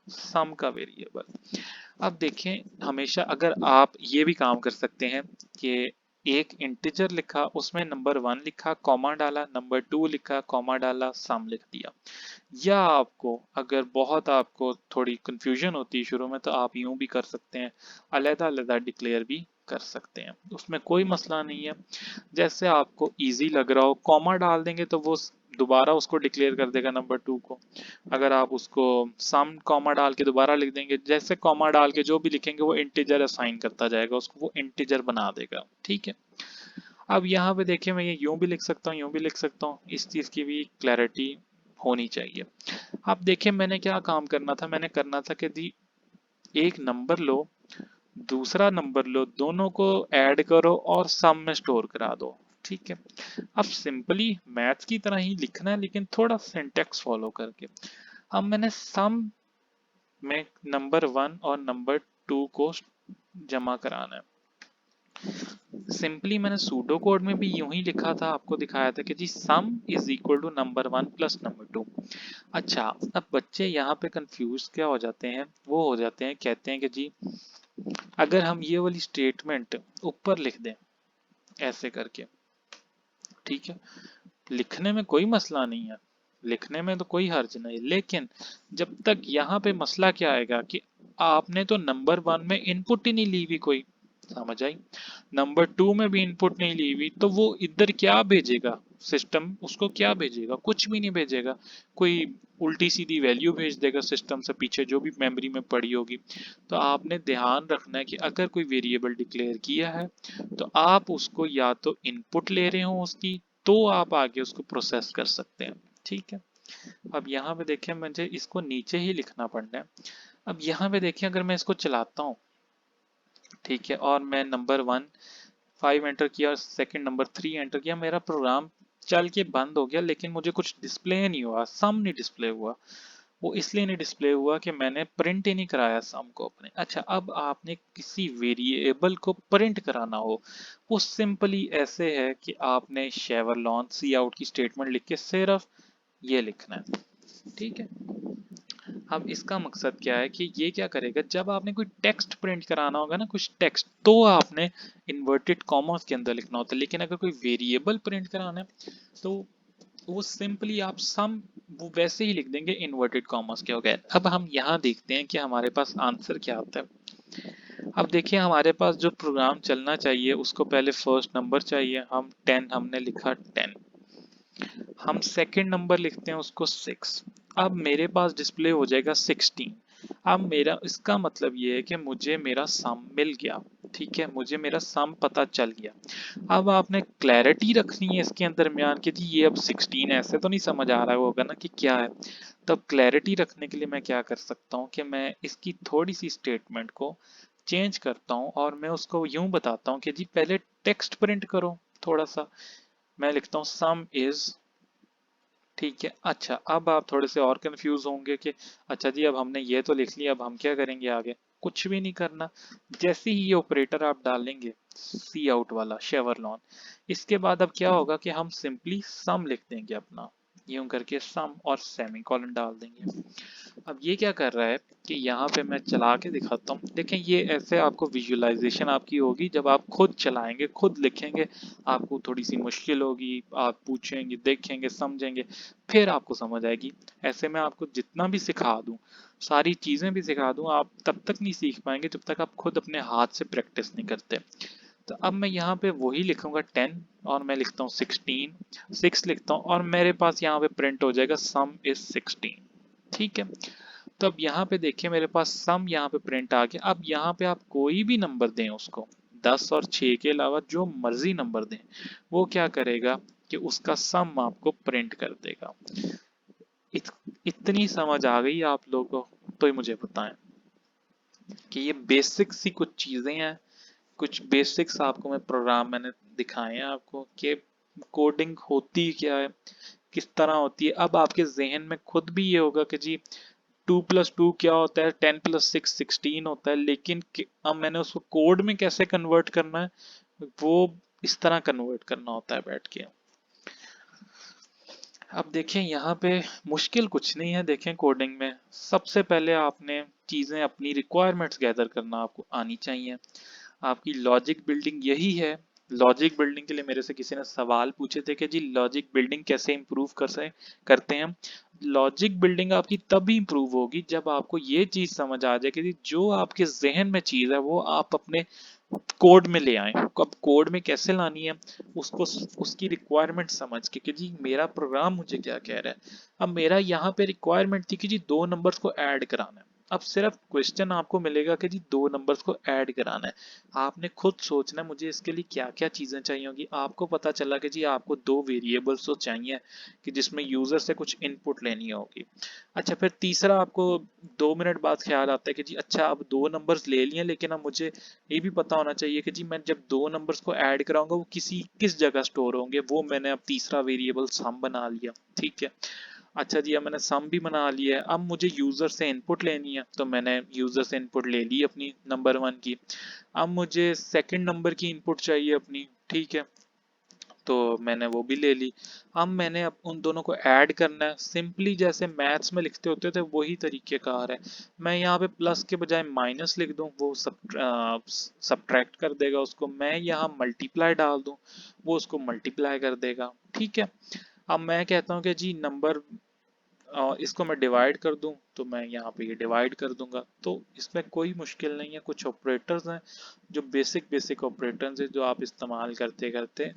सम का वेरिएबल। अब देखें हमेशा अगर आप ये भी काम कर सकते हैं कि एक इंटीजर लिखा उसमें नंबर 1 लिखा कॉमा डाला, नंबर 2 लिखा कॉमा डाला, सम लिख दिया। या आपको अगर बहुत आपको थोड़ी कंफ्यूजन होती है शुरू में तो आप यूं भी कर सकते हैं, अलग अलग डिक्लेयर भी कर सकते हैं, उसमें कोई मसला नहीं है। जैसे आपको इजी लग रहा हो, कॉमा डाल देंगे तो वो दोबारा उसको डिक्लेयर कर देगा नंबर 2 को। अगर आप उसको सम कॉमा डाल के दोबारा लिख देंगे, जैसे कॉमा डाल के जो भी लिखेंगे वो इंटीजर असाइन करता जाएगा उसको, वो इंटीजर बना देगा। ठीक है, अब यहाँ पे देखिए मैं ये यूं भी लिख सकता हूँ, यूं भी लिख सकता हूँ, इस चीज की भी क्लैरिटी होनी चाहिए। अब देखिए मैंने क्या काम करना था, मैंने करना था कि दी एक नंबर लो, दूसरा नंबर लो, दोनों को ऐड करो और सम में स्टोर करा दो। ठीक है, अब सिंपली मैथ्स की तरह ही लिखना है लेकिन थोड़ा सिंटेक्स फॉलो करके। अब मैंने सम में नंबर 1 और नंबर 2 को जमा कराना है। सिंपली मैंने सूडो कोड में भी यूं ही लिखा था, आपको दिखाया था कि जी sum is equal to number 1 plus number 2। अच्छा, अब बच्चे यहाँ पे कंफ्यूज क्या हो जाते हैं, वो हो जाते हैं कहते हैं कि जी अगर हम ये वाली स्टेटमेंट ऊपर लिख दें ऐसे करके, ठीक है, लिखने में कोई मसला नहीं है, लिखने में तो कोई हर्ज नहीं, लेकिन जब तक यहाँ पे मसला क्या आएगा कि आपने तो नंबर 1 में इनपुट ही नहीं ली हुई कोई, समझ आई, नंबर 2 में भी इनपुट नहीं ली हुई, तो वो इधर क्या भेजेगा, सिस्टम उसको क्या भेजेगा, कुछ भी नहीं भेजेगा। कोई उल्टी सीधी वैल्यू भेज देगा सिस्टम से पीछे जो भी मेमोरी में पड़ी होगी। तो आपने ध्यान रखना है कि अगर कोई वेरिएबल डिक्लेयर किया है तो आप उसको या तो इनपुट ले रहे हो उसकी, तो आप आगे उसको प्रोसेस कर सकते हैं। ठीक है, अब यहाँ पे देखें मुझे इसको नीचे ही लिखना पड़ना है। अब यहाँ पे देखिए अगर मैं इसको चलाता हूँ, ठीक है, और मैं नंबर 1 5 एंटर किया और सेकंड नंबर 3 एंटर किया, मेरा प्रोग्राम चल के बंद हो गया लेकिन मुझे कुछ डिस्प्ले नहीं हुआ, सम नहीं डिस्प्ले हुआ। वो इसलिए नहीं डिस्प्ले हुआ कि मैंने प्रिंट ही नहीं कराया सम को अपने। अच्छा, अब आपने किसी वेरिएबल को प्रिंट कराना हो, वो सिंपली ऐसे है कि आपने शेवरलॉन सी आउट की स्टेटमेंट लिख के सिर्फ ये लिखना है। ठीक है, अब इसका मकसद क्या है कि ये क्या करेगा, जब आपने कोई टेक्स्ट प्रिंट कराना होगा ना, कुछ टेक्स्ट, तो आपने इन्वर्टेड कॉमास के अंदर लिखना होता है, लेकिन अगर कोई वेरिएबल प्रिंट कराना है तो वो सिंपली आप सम वो वैसे ही लिख देंगे इन्वर्टेड कॉमास के बगैर। अब हम यहाँ देखते हैं कि हमारे पास आंसर क्या आता है। अब देखिए हमारे पास जो प्रोग्राम चलना चाहिए उसको पहले फर्स्ट नंबर चाहिए, हम 10 हमने लिखा 10, हम सेकंड नंबर लिखते हैं उसको 6। अब मेरे पास डिस्प्ले हो जाएगा 16। अब मेरा इसका मतलब ये है कि मुझे मेरा सम मिल गया। ठीक है, मुझे मेरा सम पता चल गया। अब आपने क्लैरिटी रखनी है इसके दरमियान कि जी ये अब 16 ऐसे तो नहीं समझ आ रहा होगा ना कि क्या है। तब क्लैरिटी रखने के लिए मैं क्या कर सकता हूँ कि मैं इसकी थोड़ी सी स्टेटमेंट को चेंज करता हूँ और मैं उसको यूं बताता हूँ कि जी पहले टेक्स्ट प्रिंट करो थोड़ा सा। मैं लिखता हूँ सम इज। ठीक है, अच्छा अब आप थोड़े से और कंफ्यूज होंगे कि अच्छा जी अब हमने ये तो लिख लिया, अब हम क्या करेंगे आगे। कुछ भी नहीं करना। जैसे ही ये ऑपरेटर आप डालेंगे सी आउट वाला शेवरलॉन, इसके बाद अब क्या होगा कि हम सिंपली सम लिख देंगे अपना, यूं करके सम और सेमीकोलन डाल देंगे। अब ये क्या कर रहा है कि यहाँ पे मैं चला के दिखाता हूँ। देखें ये ऐसे आपको विजुअलाइजेशन आपकी होगी जब आप खुद चलाएंगे खुद लिखेंगे। आपको थोड़ी सी मुश्किल होगी, आप पूछेंगे देखेंगे समझेंगे फिर आपको समझ आएगी। ऐसे में आपको जितना भी सिखा दूँ, सारी चीज़ें भी सिखा दूँ, आप तब तक नहीं सीख पाएंगे जब तक आप खुद अपने हाथ से प्रैक्टिस नहीं करते। तो अब मैं यहाँ पे वही लिखूंगा 10 और मैं लिखता हूँ 16, 6 लिखता हूँ और मेरे पास यहाँ पे प्रिंट हो जाएगा सम इज 16। ठीक है, तो अब यहाँ पे देखिए मेरे पास सम यहाँ पे प्रिंट आ गया। अब यहाँ पे आप कोई भी नंबर दें उसको, 10 और 6 के अलावा जो मर्जी नंबर दें, वो क्या करेगा कि उसका सम आपको प्रिंट कर देगा। इत, इतनी समझ आ गई आप लोगों को तो ही मुझे बताएं कि ये बेसिक सी कुछ चीजें हैं। कुछ बेसिक्स आपको मैं प्रोग्राम मैंने दिखाए हैं आपको कि कोडिंग होती क्या है, किस तरह होती है। अब आपके जहन में खुद भी ये होगा कि जी 2+2 क्या होता है, 10+6 16 होता है, लेकिन अब मैंने उसको कोड में कैसे कन्वर्ट करना है वो इस तरह कन्वर्ट करना होता है बैठ के। अब देखें यहाँ पे मुश्किल कुछ नहीं है। देखें कोडिंग में सबसे पहले आपने चीज़ें अपनी रिक्वायरमेंट्स गैदर करना आपको आनी चाहिए। आपकी लॉजिक बिल्डिंग यही है। लॉजिक बिल्डिंग के लिए मेरे से किसी ने सवाल पूछे थे कि जी लॉजिक बिल्डिंग कैसे इंप्रूव करते हैं। लॉजिक बिल्डिंग आपकी तभी इंप्रूव होगी जब आपको ये चीज़ समझ आ जाए कि जी जो आपके जहन में चीज़ है वो आप अपने कोड में ले आए। अब कोड में कैसे लानी है उसको, उसकी रिक्वायरमेंट समझ के कि जी मेरा प्रोग्राम मुझे क्या कह रहा है। अब मेरा यहाँ पे रिक्वायरमेंट थी कि जी दो नंबर्स को ऐड कराना है। अब सिर्फ क्वेश्चन आपको मिलेगा कि जी दो नंबर्स को ऐड कराना है। आपने खुद सोचना है मुझे इसके लिए क्या क्या चीज़ें चाहिए होगी। आपको पता चला कि जी आपको दो वेरिएबल्स तो चाहिए कि जिसमें यूज़र से कुछ इनपुट लेनी होगी। अच्छा फिर तीसरा आपको 2 मिनट बाद ख्याल आता है कि जी अच्छा अब दो नंबर्स ले लिए लेकिन अब मुझे ये भी पता होना चाहिए कि जी मैं जब दो नंबर्स को ऐड कराऊंगा वो किस जगह स्टोर होंगे। वो मैंने अब तीसरा वेरिएबल सम बना लिया। ठीक है, अच्छा जी अब मैंने सम भी बना लिया है। अब मुझे यूज़र से इनपुट लेनी है तो मैंने यूज़र से इनपुट ले ली अपनी नंबर 1 की। अब मुझे सेकंड नंबर की इनपुट चाहिए अपनी। ठीक है, तो मैंने वो भी ले ली। अब मैंने अब उन दोनों को ऐड करना है। सिंपली जैसे मैथ्स में लिखते होते थे वही तरीकेकार है। मैं यहाँ पे प्लस के बजाय माइनस लिख दूँ वो सब्ट्रैक्ट कर देगा उसको। मैं यहाँ मल्टीप्लाई डाल दूँ वो उसको मल्टीप्लाई कर देगा। ठीक है, अब मैं कहता हूँ कि जी नंबर इसको मैं डिवाइड कर दूं तो मैं यहाँ पे ये डिवाइड कर दूंगा। तो इसमें कोई मुश्किल नहीं है। कुछ ऑपरेटर्स हैं जो बेसिक बेसिक ऑपरेटर्स हैं जो आप इस्तेमाल करते करते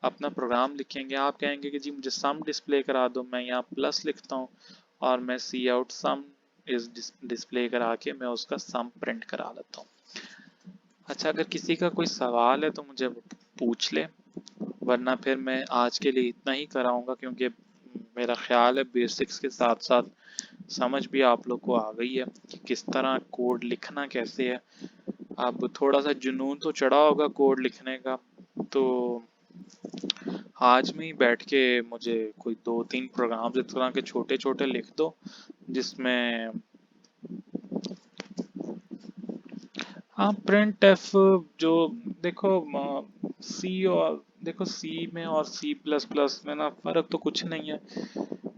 अपना प्रोग्राम लिखेंगे। आप कहेंगे कि जी मुझे सम डिस्प्ले करा दो, मैं यहाँ प्लस लिखता हूँ और मैं सी आउट सम इस डिस्प्ले करा के मैं उसका सम प्रिंट करा लेता हूँ। अच्छा अगर किसी का कोई सवाल है तो मुझे पूछ ले, वरना फिर मैं आज के लिए इतना ही कराऊंगा क्योंकि मेरा ख्याल है बेसिक्स के साथ साथ समझ भी आप लोग को आ गई है कि किस तरह कोड लिखना कैसे है। अब थोड़ा सा जुनून तो चढ़ा होगा कोड लिखने का, तो आज में ही बैठ के मुझे कोई 2-3 प्रोग्राम्स इस तरह के छोटे छोटे लिख दो जिसमें हाँ प्रिंट एफ जो देखो सी और देखो सी में और C++ में ना फ़र्क तो कुछ नहीं है,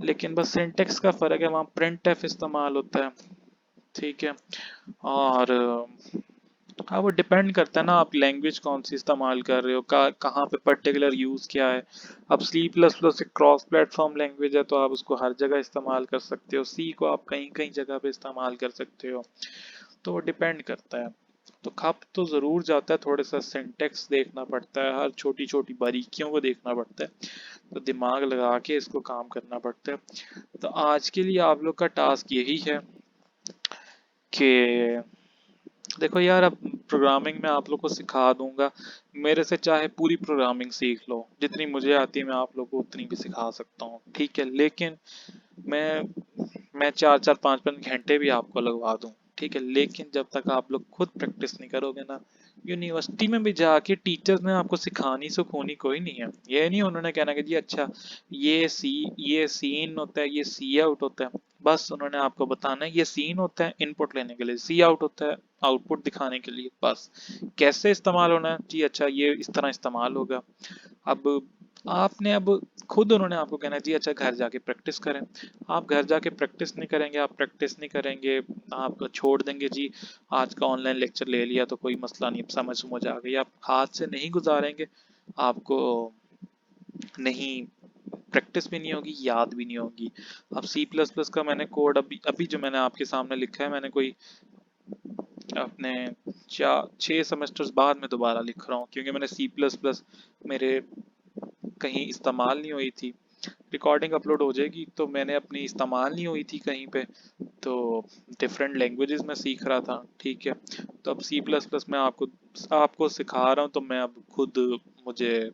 लेकिन बस सिंटेक्स का फ़र्क है। वहाँ प्रिंट एफ इस्तेमाल होता है। ठीक है, और हाँ वो डिपेंड करता है ना आप लैंग्वेज कौन सी इस्तेमाल कर रहे हो, कहाँ पे पर्टिकुलर यूज़ क्या है। अब C++ एक क्रॉस प्लेटफॉर्म लैंग्वेज है तो आप उसको हर जगह इस्तेमाल कर सकते हो। सी को आप कहीं कहीं जगह पे इस्तेमाल कर सकते हो। तो वो डिपेंड करता है। तो खप तो ज़रूर जाता है, थोड़ा सा सिंटेक्स देखना पड़ता है, हर छोटी छोटी बारीकियों को देखना पड़ता है, तो दिमाग लगा के इसको काम करना पड़ता है। तो आज के लिए आप लोग का टास्क यही है कि देखो यार, अब प्रोग्रामिंग में आप लोग को सिखा दूंगा, मेरे से चाहे पूरी प्रोग्रामिंग सीख लो, जितनी मुझे आती है मैं आप लोग को उतनी भी सिखा सकता हूँ, ठीक है। लेकिन मैं 4-4 5-5 घंटे भी आपको लगवा दूं, ठीक है, लेकिन जब तक आप लोग खुद प्रैक्टिस नहीं करोगे ना, यूनिवर्सिटी में भी जाके टीचर्स ने आपको सिखानी सुखोनी कोई नहीं है। ये नहीं उन्होंने कहना कि जी अच्छा ये सीन होता है, ये सी आउट होता है, बस उन्होंने आपको बताना है ये सीन होता है इनपुट लेने के लिए, सी आउट होता है आउटपुट दिखाने के लिए, बस कैसे इस्तेमाल होना है जी अच्छा ये इस तरह इस्तेमाल होगा। अब आपने अब खुद उन्होंने आपको कहना है जी अच्छा घर जाके प्रैक्टिस करें। आप घर जाके प्रैक्टिस नहीं करेंगे, आप प्रैक्टिस नहीं करेंगे, आप छोड़ देंगे जी आज का ऑनलाइन लेक्चर ले लिया तो कोई मसला नहीं, समझ आ गई, आप हाथ से नहीं गुजारेंगे, आपको नहीं प्रैक्टिस भी नहीं होगी, याद भी नहीं होगी। अब सी प्लस प्लस का मैंने कोड अभी अभी जो मैंने आपके सामने लिखा है, मैंने कोई अपने 4-6 सेमेस्टर्स बाद में दोबारा लिख रहा हूँ, क्योंकि मैंने सी प्लस प्लस मेरे कहीं इस्तेमाल नहीं हुई थी। रिकॉर्डिंग अपलोड हो जाएगी, तो मैंने अपनी इस्तेमाल नहीं हुई थी कहीं पे, तो डिफरेंट लैंग्वेजेस में सीख रहा था, ठीक है। तो अब सी प्लस प्लस मैं आपको आपको सिखा रहा हूँ, तो मैं अब खुद मुझे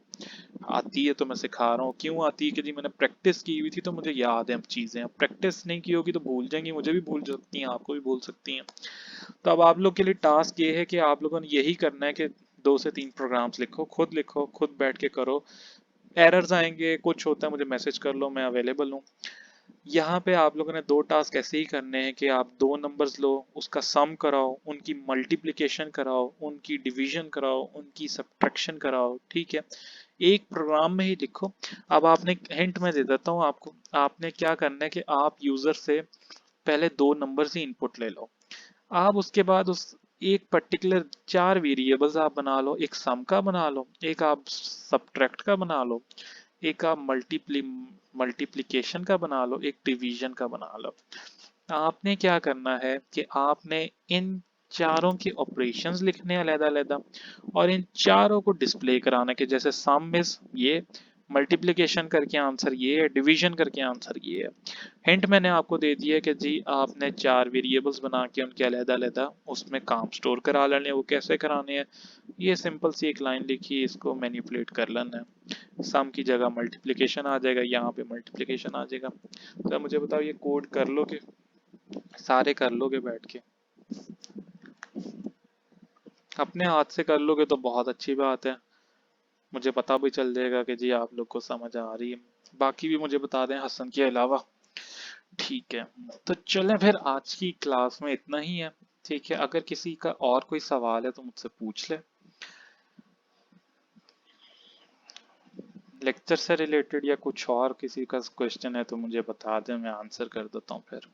आती है तो मैं सिखा रहा हूँ। क्यों आती है कि जी मैंने प्रैक्टिस की हुई थी तो मुझे याद है अब चीज़ें, प्रैक्टिस नहीं की होगी तो भूल जाएंगी, मुझे भी भूल सकती हैं, आपको भी भूल सकती हैं। तो अब आप लोग के लिए टास्क ये है कि आप लोगों ने यही करना है कि 2 से 3 प्रोग्राम्स लिखो, खुद बैठ के करो। एरर्स आएंगे, कुछ होता है मुझे मैसेज कर लो, मैं अवेलेबल हूँ। यहाँ पे आप लोगों ने 2 टास्क ऐसे ही करने हैं कि आप 2 नंबर्स लो, उसका सम कराओ, उनकी मल्टीप्लिकेशन कराओ, उनकी डिवीजन कराओ, उनकी सब्ट्रैक्शन कराओ, ठीक है। एक प्रोग्राम में ही लिखो। अब आपने हिंट मैं दे देता हूँ आपको, आपने क्या करना है कि आप यूजर से पहले 2 नंबर्स ही इनपुट ले लो। आप उसके बाद उस एक पर्टिकुलर 4 वेरिएबल्स आप बना लो, एक सम का बना लो, एक आप सब्ट्रैक्ट का बना लो, एक आप मल्टीप्लिकेशन का बना लो, एक डिवीजन का बना लो। आपने क्या करना है कि आपने इन चारों के ऑपरेशंस लिखने अलग-अलग, और इन चारों को डिस्प्ले कराना कि जैसे सम इज ये, मल्टीप्लिकेशन करके आंसर ये है, डिवीजन करके आंसर ये है। हिंट मैंने आपको दे दिया है कि जी आपने 4 वेरिएबल्स बना के उनके अलग-अलग उसमें काम स्टोर करा लेने, वो कैसे कराने हैं, ये सिंपल सी एक लाइन लिखी, इसको मैनिपुलेट कर लेना है, सम की जगह मल्टीप्लिकेशन आ जाएगा, यहाँ पे मल्टीप्लिकेशन आ जाएगा। तो मुझे बताओ ये कोड कर लोगे, सारे कर लोगे बैठ के, अपने हाथ से कर लोगे तो बहुत अच्छी बात है, मुझे पता भी चल जाएगा कि जी आप लोग को समझ आ रही है। बाकी भी मुझे बता दें हसन के अलावा, ठीक है। तो चलें फिर, आज की क्लास में इतना ही है, ठीक है। अगर किसी का और कोई सवाल है तो मुझसे पूछ ले, लेक्चर से रिलेटेड या कुछ और किसी का क्वेश्चन है तो मुझे बता दें, मैं आंसर कर देता हूँ फिर।